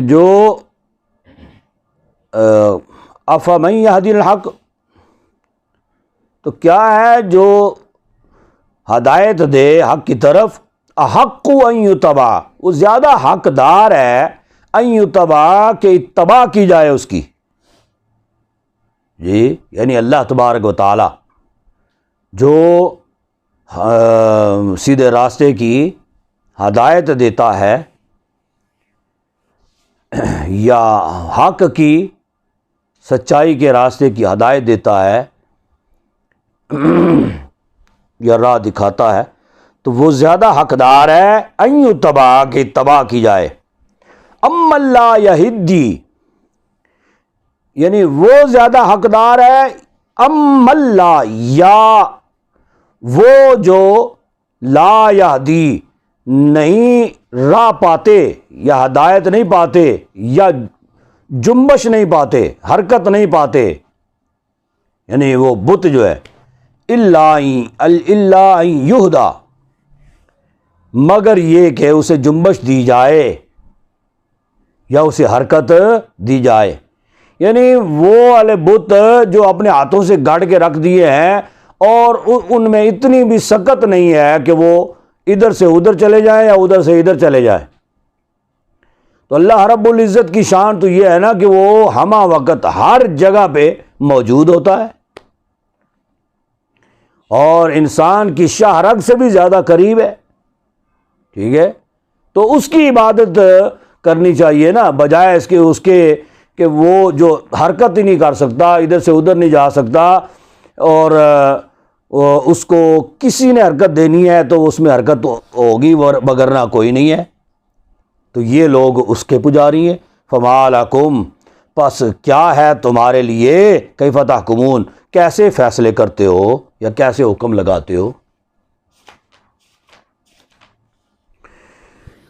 جو افمن یہدی الحق، تو کیا ہے جو ہدایت دے حق کی طرف، احق ان یتبع، وہ زیادہ حقدار ہے، ان یتبع، کہ اتباع کی جائے اس کی، جی، یعنی اللہ تبارک و تعالی جو سیدھے راستے کی ہدایت دیتا ہے یا حق کی، سچائی کے راستے کی ہدایت دیتا ہے یا راہ دکھاتا ہے، تو وہ زیادہ حقدار ہے ان یتبع، کہ اتباع کی جائے۔ امن لا یہدی، یعنی وہ زیادہ حقدار ہے، امن لا، یا وہ جو لا یہدی، نہیں راہ پاتے یا ہدایت نہیں پاتے یا جنبش نہیں پاتے، حرکت نہیں پاتے، یعنی وہ بت جو ہے، الا ان یہدی، مگر یہ کہ اسے جنبش دی جائے یا اسے حرکت دی جائے، یعنی وہ والے بت جو اپنے ہاتھوں سے گاڑ کے رکھ دیے ہیں اور ان میں اتنی بھی سکت نہیں ہے کہ وہ ادھر سے ادھر چلے جائیں یا ادھر سے ادھر چلے جائیں۔ تو اللہ رب العزت کی شان تو یہ ہے نا کہ وہ ہمہ وقت ہر جگہ پہ موجود ہوتا ہے، اور انسان کی شاہ رگ سے بھی زیادہ قریب ہے، ٹھیک ہے، تو اس کی عبادت کرنی چاہیے نا، بجائے اس کے کہ وہ جو حرکت ہی نہیں کر سکتا، ادھر سے ادھر نہیں جا سکتا، اور اس کو کسی نے حرکت دینی ہے تو اس میں حرکت ہوگی، وگرنہ کوئی نہیں ہے، تو یہ لوگ اس کے پجاری ہیں۔ فما لکم، پس کیا ہے تمہارے لیے، کیف تحکمون، کیسے فیصلے کرتے ہو یا کیسے حکم لگاتے ہو؟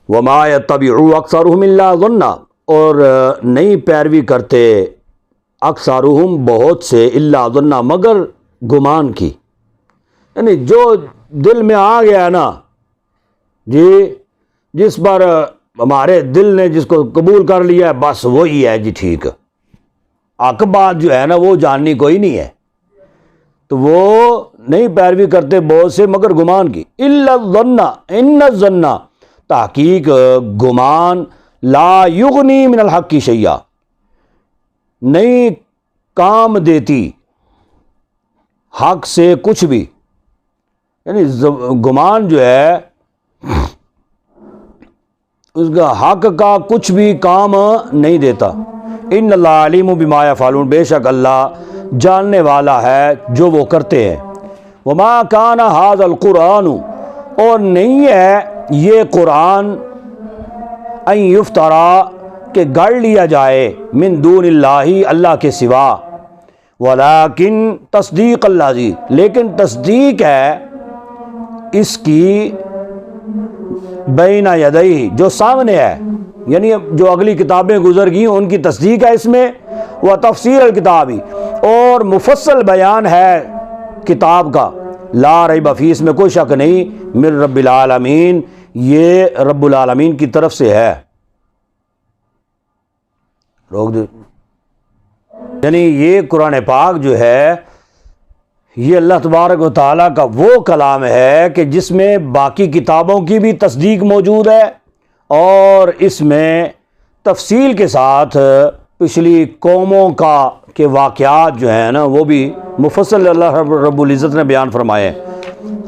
وما یتبع اکثرهم الا ظنا، اور نہیں پیروی کرتے اکثرهم بہت سے، الا ظنا، مگر گمان کی، یعنی جو دل میں آ گیا نا، جی، جس پر ہمارے دل نے جس کو قبول کر لیا ہے، بس وہی ہے جی، ٹھیک، حق بات جو ہے نا وہ جاننی کوئی نہیں ہے، تو وہ نہیں پیروی کرتے بہت سے مگر گمان کی۔ الا الظن ان الظن، تحقیق گمان، لا یغنی من الحق شیئا، نہیں کام دیتی حق سے کچھ بھی، یعنی گمان جو ہے اس کا حق کا کچھ بھی کام نہیں دیتا۔ ان اللہ علیم بما یفعلون، بے شک اللہ جاننے والا ہے جو وہ کرتے ہیں۔ وما کان ھذا القرآن، اور نہیں ہے یہ قرآن، ان یفترا، کہ گڑھ لیا جائے، من دون اللہ، اللہ کے سوا، ولیکن تصدیق الذی، لیکن تصدیق ہے اس کی، بین یدیہ، جو سامنے ہے، یعنی جو اگلی کتابیں گزر گئی ان کی تصدیق ہے اس میں، وہ تفسیر الکتابی، اور مفصل بیان ہے کتاب کا، لا ریب فیہ، اس میں کوئی شک نہیں، من رب العالمین، یہ رب العالمین کی طرف سے ہے۔ روک دو، یعنی یہ قرآن پاک جو ہے یہ اللہ تبارک و تعالیٰ کا وہ کلام ہے کہ جس میں باقی کتابوں کی بھی تصدیق موجود ہے، اور اس میں تفصیل کے ساتھ پچھلی قوموں کے واقعات جو ہیں نا وہ بھی مفصل اللہ رب العزت نے بیان فرمائے،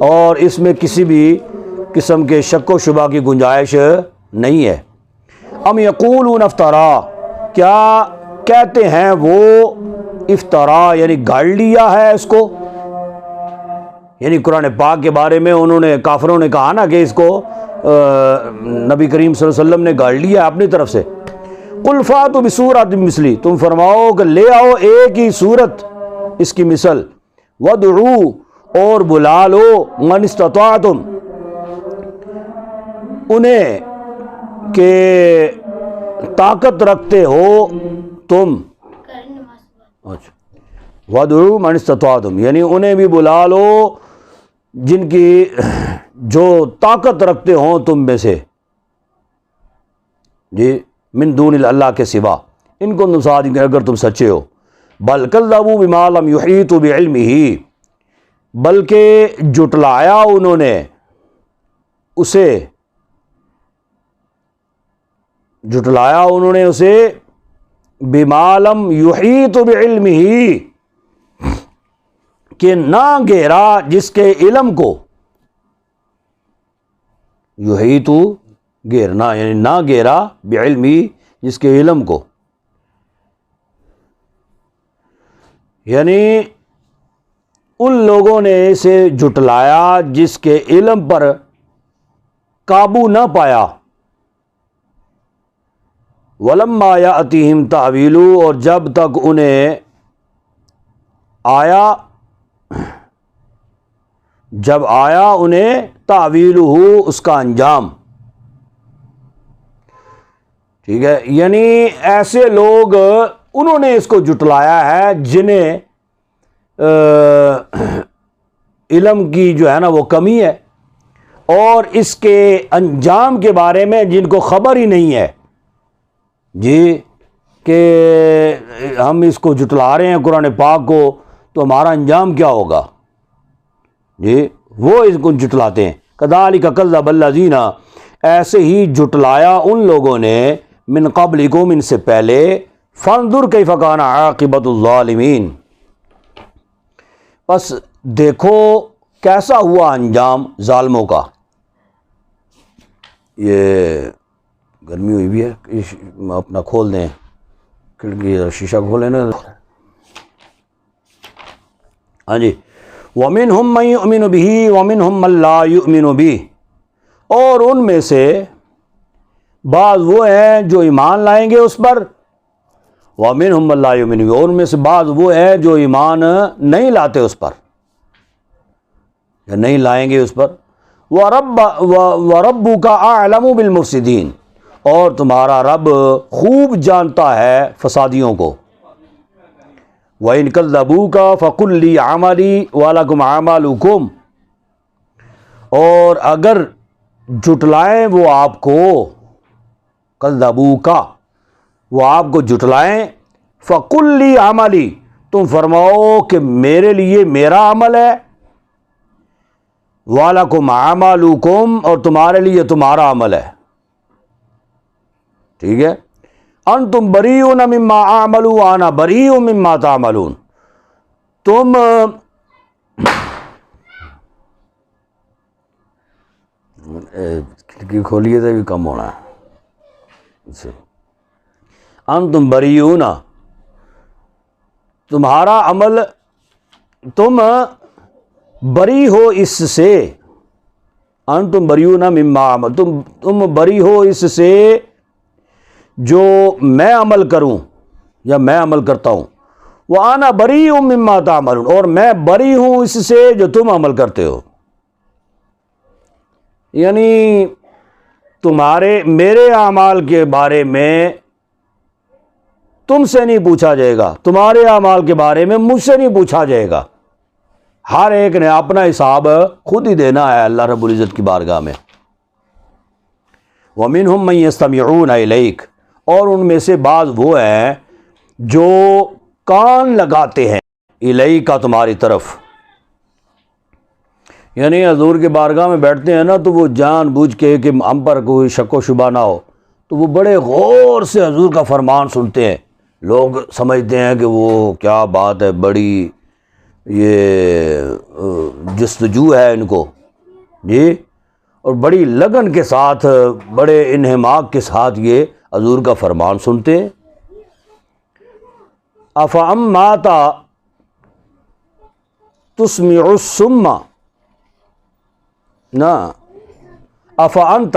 اور اس میں کسی بھی قسم کے شک و شبہ کی گنجائش نہیں ہے۔ ام یقولون افطرا، کیا کہتے ہیں وہ افطرا، یعنی گھڑ لیا ہے اس کو، یعنی قرآن پاک کے بارے میں انہوں نے، کافروں نے کہا نا کہ اس کو نبی کریم صلی اللہ علیہ وسلم نے گھڑ لیا اپنی طرف سے۔ قل فاتوا بسورۃ مثلی، تم فرماؤ کہ لے آؤ ایک ہی سورت اس کی مثل، وادعوا، اور بلا لو، من استطعتم، انہیں کہ طاقت رکھتے ہو تم، اچھا، وادعوا من استطعتم، یعنی انہیں بھی بلا لو جن کی جو طاقت رکھتے ہوں تم میں سے، جی، من دون اللہ کے سوا، ان کو صادقین، اگر تم سچے ہو۔ بل کذبوا بما لم یحیطوا بعلمہ، بلکہ جٹلایا انہوں نے اسے بما لم یحیطوا بعلمہ، کہ نہ گھیرا جس کے علم کو، یحیطو گھیرنا، یعنی نہ گھیرا، بعلمی، جس کے علم کو، یعنی ان لوگوں نے اسے جھٹلایا جس کے علم پر قابو نہ پایا۔ وَلَمَّا يَأْتِهِمْ تَأْوِيلُهُ، اور جب تک انہیں آیا انہیں تأویلہ، اس کا انجام، ٹھیک ہے، یعنی ایسے لوگ انہوں نے اس کو جھٹلایا ہے جنہیں علم کی جو ہے نا وہ کمی ہے، اور اس کے انجام کے بارے میں جن کو خبر ہی نہیں ہے، جی، کہ ہم اس کو جھٹلا رہے ہیں قرآن پاک کو تو ہمارا انجام کیا ہوگا، جی، وہ اس کو جھٹلاتے ہیں۔ کذالک کذب الذین، ایسے ہی جھٹلایا ان لوگوں نے، من قبلکم، ان سے پہلے، فانظر کیف کان عاقبۃ الظالمین، بس دیکھو کیسا ہوا انجام ظالموں کا۔ یہ گرمی ہوئی بھی ہے، اپنا کھول دیں کھڑکی، شیشہ کھولیں نا، ہاں جی۔ وَمِنْهُمْ مَنْ يُؤْمِنُ بِهِ وَمِنْهُمْ مَنْ لَا يُؤْمِنُ بِهِ، اور ان میں سے بعض وہ ہیں جو ایمان لائیں گے اس پر، وَمِنْهُمْ مَنْ لَا يُؤْمِنُ بِهِ، اور ان میں سے بعض وہ ہیں جو ایمان نہیں لاتے اس پر، یا نہیں لائیں گے اس پر۔ وَرَبُّكَ أَعْلَمُ بِالْمُفْسِدِينَ، اور تمہارا رب خوب جانتا ہے فسادیوں کو۔ وَإِنْ كَذَّبُوكَ فَقُلْ لِي عَمَلِي وَلَكُمْ أَعْمَالُكُمْ، اور اگر جھٹلائیں وہ آپ کو، کذبوکا، وہ آپ کو جھٹلائیں، فقل لی عملی، تم فرماؤ کہ میرے لیے میرا عمل ہے، وَلَكُمْ عَمَلُكُمْ، اور تمہارے لیے تمہارا عمل ہے، ٹھیک ہے. انتم بریئون مما اعمل وانا بریء مما تعملون، تم کھڑکی کھولیے تو بھی کم ہونا ہے. انتم بریئون، تمہارا عمل، تم بری ہو اس سے، انتم بریئون مما اعمل، تم بری ہو اس سے جو میں عمل کروں یا میں عمل کرتا ہوں، وَأَنَا بَرِيءٌ مِّمَّا تَعْمَلُونَ، اور میں بری ہوں اس سے جو تم عمل کرتے ہو. یعنی میرے اعمال کے بارے میں تم سے نہیں پوچھا جائے گا، تمہارے اعمال کے بارے میں مجھ سے نہیں پوچھا جائے گا. ہر ایک نے اپنا حساب خود ہی دینا ہے اللہ رب العزت کی بارگاہ میں. وَمِنْهُمْ مَنْ يَسْتَمِعُونَ إِلَيْكَ، اور ان میں سے بعض وہ ہیں جو کان لگاتے ہیں الیک، تمہاری طرف. یعنی حضور کے بارگاہ میں بیٹھتے ہیں نا تو وہ جان بوجھ کے کہ ہم پر کوئی شک و شبہ نہ ہو تو وہ بڑے غور سے حضور کا فرمان سنتے ہیں. لوگ سمجھتے ہیں کہ وہ کیا بات ہے، بڑی یہ جستجو ہے ان کو جی، اور بڑی لگن کے ساتھ، بڑے انہماک کے ساتھ یہ حضور کا فرمان سنتے ہیں. افامات تسمع الصم، نہ افانت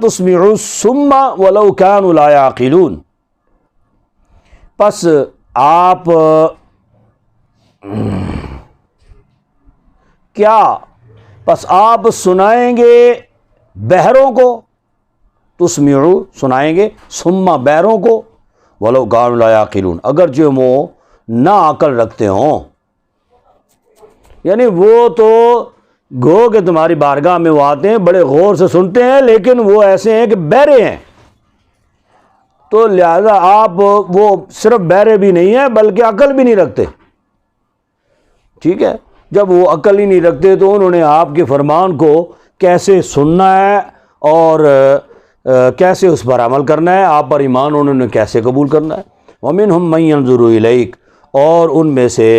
تسمع الصم ولو كانوا لا يعقلون، پس آپ سنائیں گے بہروں کو، تسمعو سنائیں گے، صم بہروں کو، ولو كانوا لا يعقلون، اگرچہ وہ نہ عقل رکھتے ہوں. یعنی وہ تو گو کہ تمہاری بارگاہ میں وہ آتے ہیں، بڑے غور سے سنتے ہیں، لیکن وہ ایسے ہیں کہ بہرے ہیں. تو لہذا آپ وہ صرف بہرے بھی نہیں ہیں بلکہ عقل بھی نہیں رکھتے، ٹھیک ہے. جب وہ عقل ہی نہیں رکھتے تو انہوں نے آپ کے فرمان کو کیسے سننا ہے اور کیسے اس پر عمل کرنا ہے، آپ پر ایمان انہوں نے کیسے قبول کرنا ہے. وَمِنْهُمْ مَن يَنظُرُ إِلَيْكَ، اور ان میں سے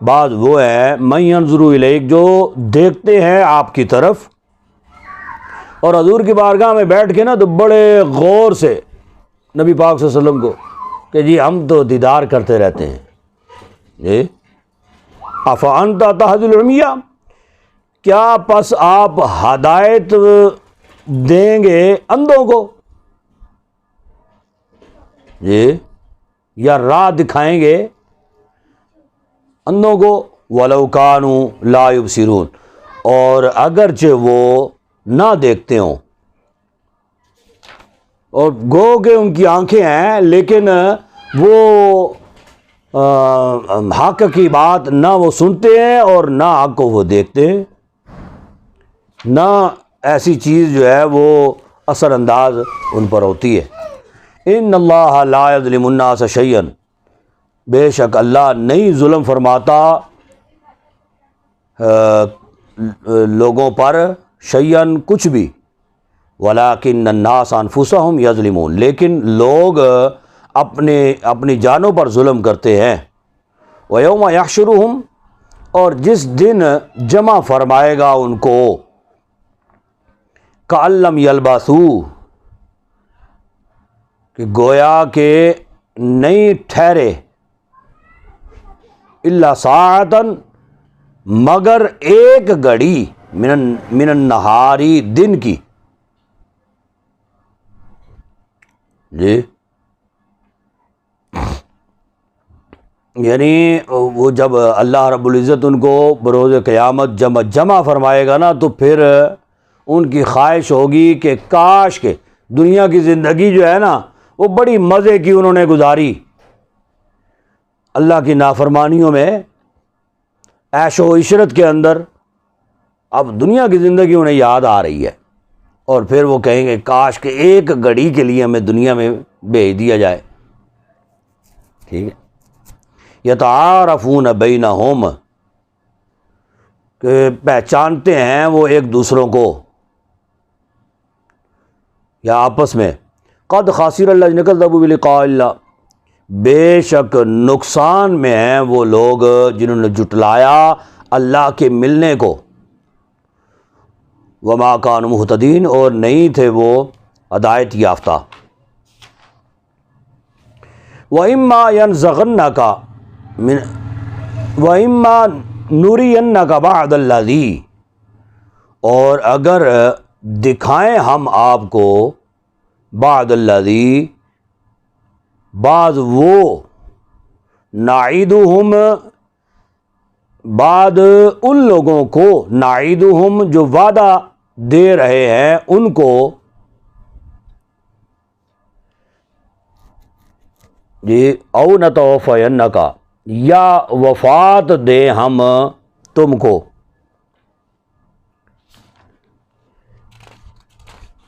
بعض وہ ہیں مَن يَنظُرُ إِلَيْكَ جو دیکھتے ہیں آپ کی طرف، اور حضور کی بارگاہ میں بیٹھ کے نا تو بڑے غور سے نبی پاک صلی اللہ علیہ وسلم کو کہ جی ہم تو دیدار کرتے رہتے ہیں. جی افانت تہدی العمیہ، کیا پس آپ ہدایت دیں گے اندھوں کو، جی یا راہ دکھائیں گے اندھوں کو، ولو کانوا لا یبصرون، اور اگرچہ وہ نہ دیکھتے ہوں، اور گو کہ ان کی آنکھیں ہیں لیکن وہ حق کی بات نہ وہ سنتے ہیں اور نہ حق کو وہ دیکھتے ہیں، نہ ایسی چیز جو ہے وہ اثر انداز ان پر ہوتی ہے. ان اللہ لا یظلم الناس شیئا، بے شک اللہ نہیں ظلم فرماتا لوگوں پر، شیئا کچھ بھی، ولیکن الناس انفسہم یظلمون، لیکن لوگ اپنی جانوں پر ظلم کرتے ہیں. ویوم یحشرہم، اور جس دن جمع فرمائے گا ان کو، کأن لم یلبثوا، کہ گویا کہ نہیں ٹھہرے، الا ساعتا، مگر ایک گھڑی، من النہاری، دن کی. جی یعنی وہ جب اللہ رب العزت ان کو بروز قیامت جمع فرمائے گا نا تو پھر ان کی خواہش ہوگی کہ کاش کہ دنیا کی زندگی جو ہے نا وہ بڑی مزے کی انہوں نے گزاری، اللہ کی نافرمانیوں میں، عیش و عشرت کے اندر. اب دنیا کی زندگی انہیں یاد آ رہی ہے اور پھر وہ کہیں گے کاش کہ ایک گھڑی کے لیے ہمیں دنیا میں بھیج دیا جائے. ٹھیک ہے، یتعارفون بینہم، کہ پہچانتے ہیں وہ ایک دوسروں کو یا آپس میں. قد خاسر الذین کذبوا بلقاء اللہ، بے شک نقصان میں ہیں وہ لوگ جنہوں نے جھٹلایا اللہ کے ملنے کو. وما کانوا مہتدین، اور نہیں تھے وہ ہدایت یافتہ. وَإِمَّا يَنزَغَنَّكَ وَإِمَّا نُرِيَنَّكَ بَعْضَ الَّذِي، اور اگر دکھائیں ہم آپ کو بعض الذی، بعض وہ، نعیدہم، بعض ان لوگوں کو، نعیدہم جو وعدہ دے رہے ہیں ان کو، جی، او نتوفینک، یا وفات دیں ہم تم کو.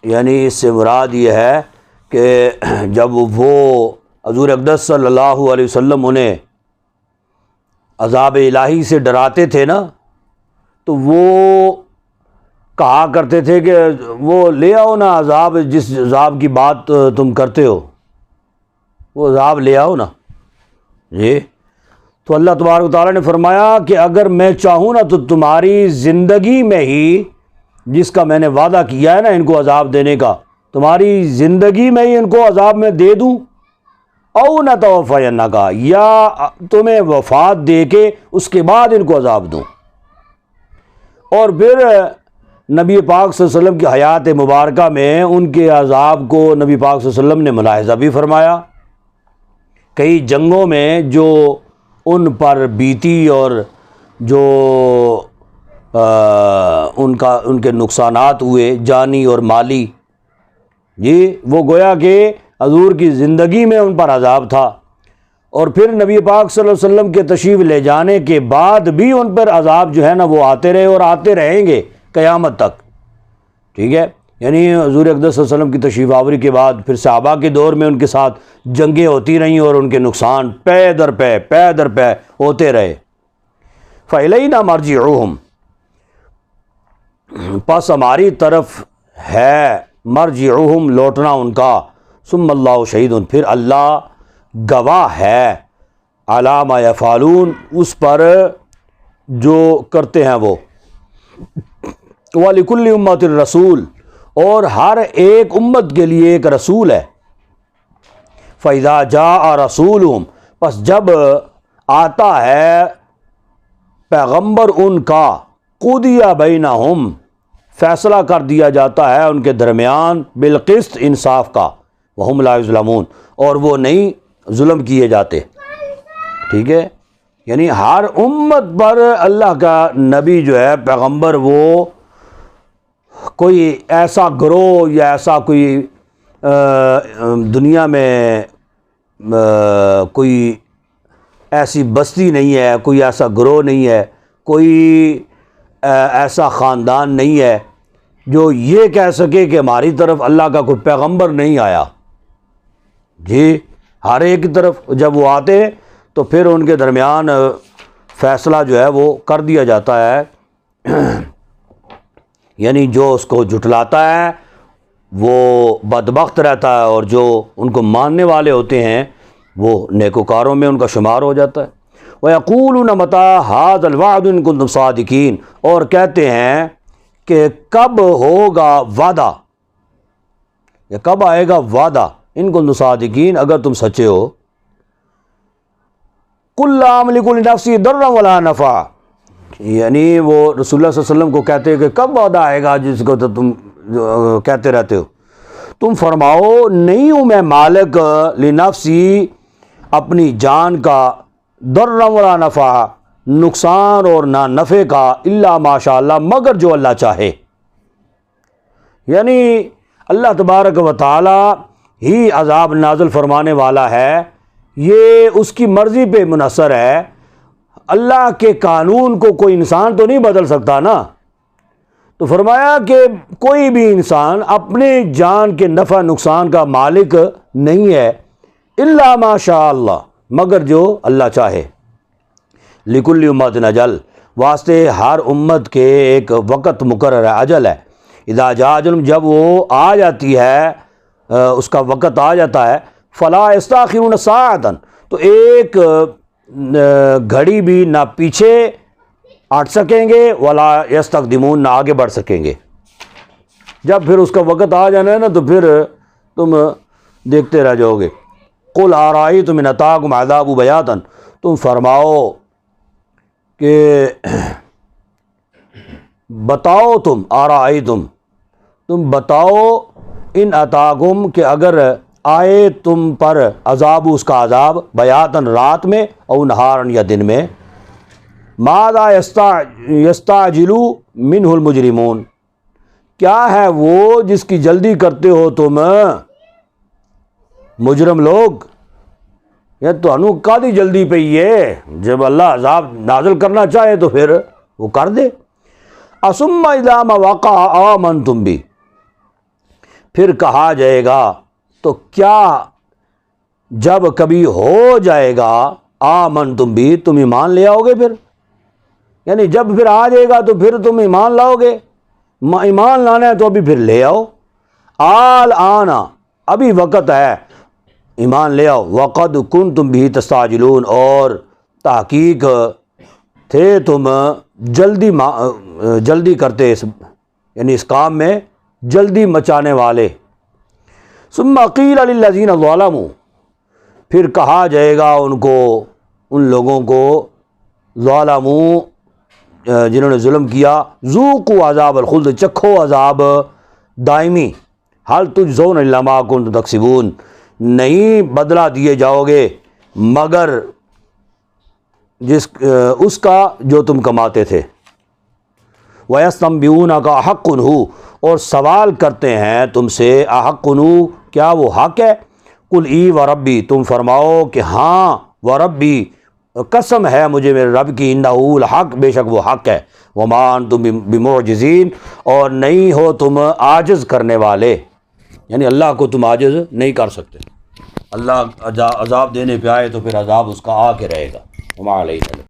یعنی اس سے مراد یہ ہے کہ جب وہ حضور اقدس صلی اللہ علیہ وسلم انہیں عذاب الہی سے ڈراتے تھے نا، تو وہ کہا کرتے تھے کہ وہ لے آؤ نا عذاب، جس عذاب کی بات تم کرتے ہو وہ عذاب لے آؤ نا. جی، تو اللہ تبارک و تعالیٰ نے فرمایا کہ اگر میں چاہوں نا تو تمہاری زندگی میں ہی، جس کا میں نے وعدہ کیا ہے نا ان کو عذاب دینے کا، تمہاری زندگی میں ہی ان کو عذاب میں دے دوں. او نتوفینک، یا تمہیں وفات دے کے اس کے بعد ان کو عذاب دوں. اور پھر نبی پاک صلی اللہ علیہ وسلم کی حیات مبارکہ میں ان کے عذاب کو نبی پاک صلی اللہ علیہ وسلم نے ملاحظہ بھی فرمایا. کئی جنگوں میں جو ان پر بیتی اور جو ان کے نقصانات ہوئے جانی اور مالی، جی، وہ گویا کہ حضور کی زندگی میں ان پر عذاب تھا، اور پھر نبی پاک صلی اللہ علیہ وسلم کے تشریف لے جانے کے بعد بھی ان پر عذاب جو ہے نا وہ آتے رہے اور آتے رہیں گے قیامت تک. ٹھیک ہے، یعنی حضور اقدس صلی اللہ علیہ وسلم کی تشریف آوری کے بعد پھر صحابہ کے دور میں ان کے ساتھ جنگیں ہوتی رہیں اور ان کے نقصان پے در پے ہوتے رہے. فَإِلَيْنَا مَرْجِعُهُمْ، پس ہماری طرف ہے مرجعہم، لوٹنا ان کا. ثم اللہ شہید، پھر اللہ گواہ ہے علی ما یفعلون، اس پر جو کرتے ہیں وہ. وَلِكُلِّ أُمَّةٍ رسول، اور ہر ایک امت کے لیے ایک رسول ہے. فَإِذَا جَاءَ رَسُولُهُمْ، پس جب آتا ہے پیغمبر ان کا، قُضِیَ بَيْنَهُمْ، فیصلہ کر دیا جاتا ہے ان کے درمیان، بالقسط، انصاف کا. وَهُمْ لَا يُظْلَمُونَ، اور وہ نہیں ظلم کیے جاتے. ٹھیک ہے، یعنی ہر امت پر اللہ کا نبی جو ہے پیغمبر، وہ کوئی ایسا گروہ یا ایسا کوئی دنیا میں کوئی ایسی بستی نہیں ہے، کوئی ایسا گروہ نہیں ہے، کوئی ایسا خاندان نہیں ہے جو یہ کہہ سکے کہ ہماری طرف اللہ کا کوئی پیغمبر نہیں آیا. جی، ہر ایک کی طرف جب وہ آتے تو پھر ان کے درمیان فیصلہ جو ہے وہ کر دیا جاتا ہے. یعنی جو اس کو جھٹلاتا ہے وہ بدبخت رہتا ہے، اور جو ان کو ماننے والے ہوتے ہیں وہ نیکوکاروں میں ان کا شمار ہو جاتا ہے. وَيَقُولُونَ مَتَىٰ هَٰذَا الْوَعْدُ إِن كُنتُمْ صَادِقِينَ، اور کہتے ہیں کہ کب ہوگا وعدہ، یا کب آئے گا وعدہ، ان کنتم صادقین، اگر تم سچے ہو. قُل لَّا أَمْلِكُ لِنَفْسِي ضَرًّا وَلَا نَفْعًا، یعنی وہ رسول اللہ صلی اللہ علیہ وسلم کو کہتے ہیں کہ کب وعدہ آئے گا جس کو تو تم کہتے رہتے ہو. تم فرماؤ نہیں ہوں میں مالک لنفسی، اپنی جان کا، ضرًّا ولا نفع، نقصان اور نہ نفع کا، الا ماشاء اللہ، مگر جو اللہ چاہے. یعنی اللہ تبارک و تعالی ہی عذاب نازل فرمانے والا ہے، یہ اس کی مرضی پہ منحصر ہے. اللہ کے قانون کو کوئی انسان تو نہیں بدل سکتا نا. تو فرمایا کہ کوئی بھی انسان اپنے جان کے نفع نقصان کا مالک نہیں ہے، الا ما شاء اللہ، مگر جو اللہ چاہے۔ لکل امت اجل، واسطے ہر امت کے ایک وقت مقرر ہے، اجل ہے۔ اذا جاء اجلہم، جب وہ آ جاتی ہے، اس کا وقت آ جاتا ہے، فلا یستاخرون ساعۃ، تو ایک گھڑی بھی نہ پیچھے ہٹ سکیں گے، ولا یستقدمون، نہ آگے بڑھ سکیں گے۔ جب پھر اس کا وقت آ جانا ہے نا تو پھر تم دیکھتے رہ جاؤ گے۔ قل ارأیتم ان اتاکم عذاب بیاتا، تم فرماؤ کہ بتاؤ، تم ارأیتم، تم بتاؤ، ان اتاکم، کہ اگر آئے تم پر عذاب، اس کا عذاب، بیاتن، رات میں، او نہارن، یا دن میں، ماذا یستعجل منہ المجرمون، کیا ہے وہ جس کی جلدی کرتے ہو تم مجرم لوگ؟ یا تو انو کادی جلدی پہ ہے، جب اللہ عذاب نازل کرنا چاہے تو پھر وہ کر دے۔ اثم اذا ما وقع آمنتم بھی، پھر کہا جائے گا تو کیا جب کبھی ہو جائے گا، آمنتم بھی، تم ایمان لے آؤ گے پھر، یعنی جب پھر آ جائے گا تو پھر تم ایمان لاؤ گے، ایمان لانا ہے تو ابھی پھر لے آؤ۔ الآن، ابھی وقت ہے، ایمان لے آؤ۔ وقد کنتم بھی تستعجلون، اور تحقیق تھے تم جلدی کرتے، یعنی اس کام میں جلدی مچانے والے۔ ثم قیل للذین ظلموا، پھر کہا جائے گا ان کو، ان لوگوں کو، ظلموا، جنہوں نے ظلم کیا، ذوقوا عذاب الخلد، چکھو عذاب دائمی، حل تجزون الا ما کنتم تکسبون، نہیں بدلہ دیے جاؤ گے مگر اس کا جو تم کماتے تھے۔ وَيَسْتَنبِئُونَكَ أَحَقٌّ هُوَ، اور سوال کرتے ہیں تم سے، أَحَقٌّ هُوَ، کیا وہ حق ہے؟ قُلْ ای وَرَبِّی، تم فرماؤ کہ ہاں، وَرَبِّی، قسم ہے مجھے میرے رب کی، إِنَّهُ الحق، بے شک وہ حق ہے، وَمَا أَنْتُم بِمُعْجِزِينَ، اور نہیں ہو تم عاجز کرنے والے، یعنی اللہ کو تم عاجز نہیں کر سکتے۔ اللہ عذاب دینے پہ آئے تو پھر عذاب اس کا آ کے رہے گا۔ وَمَا عَلَيْنَا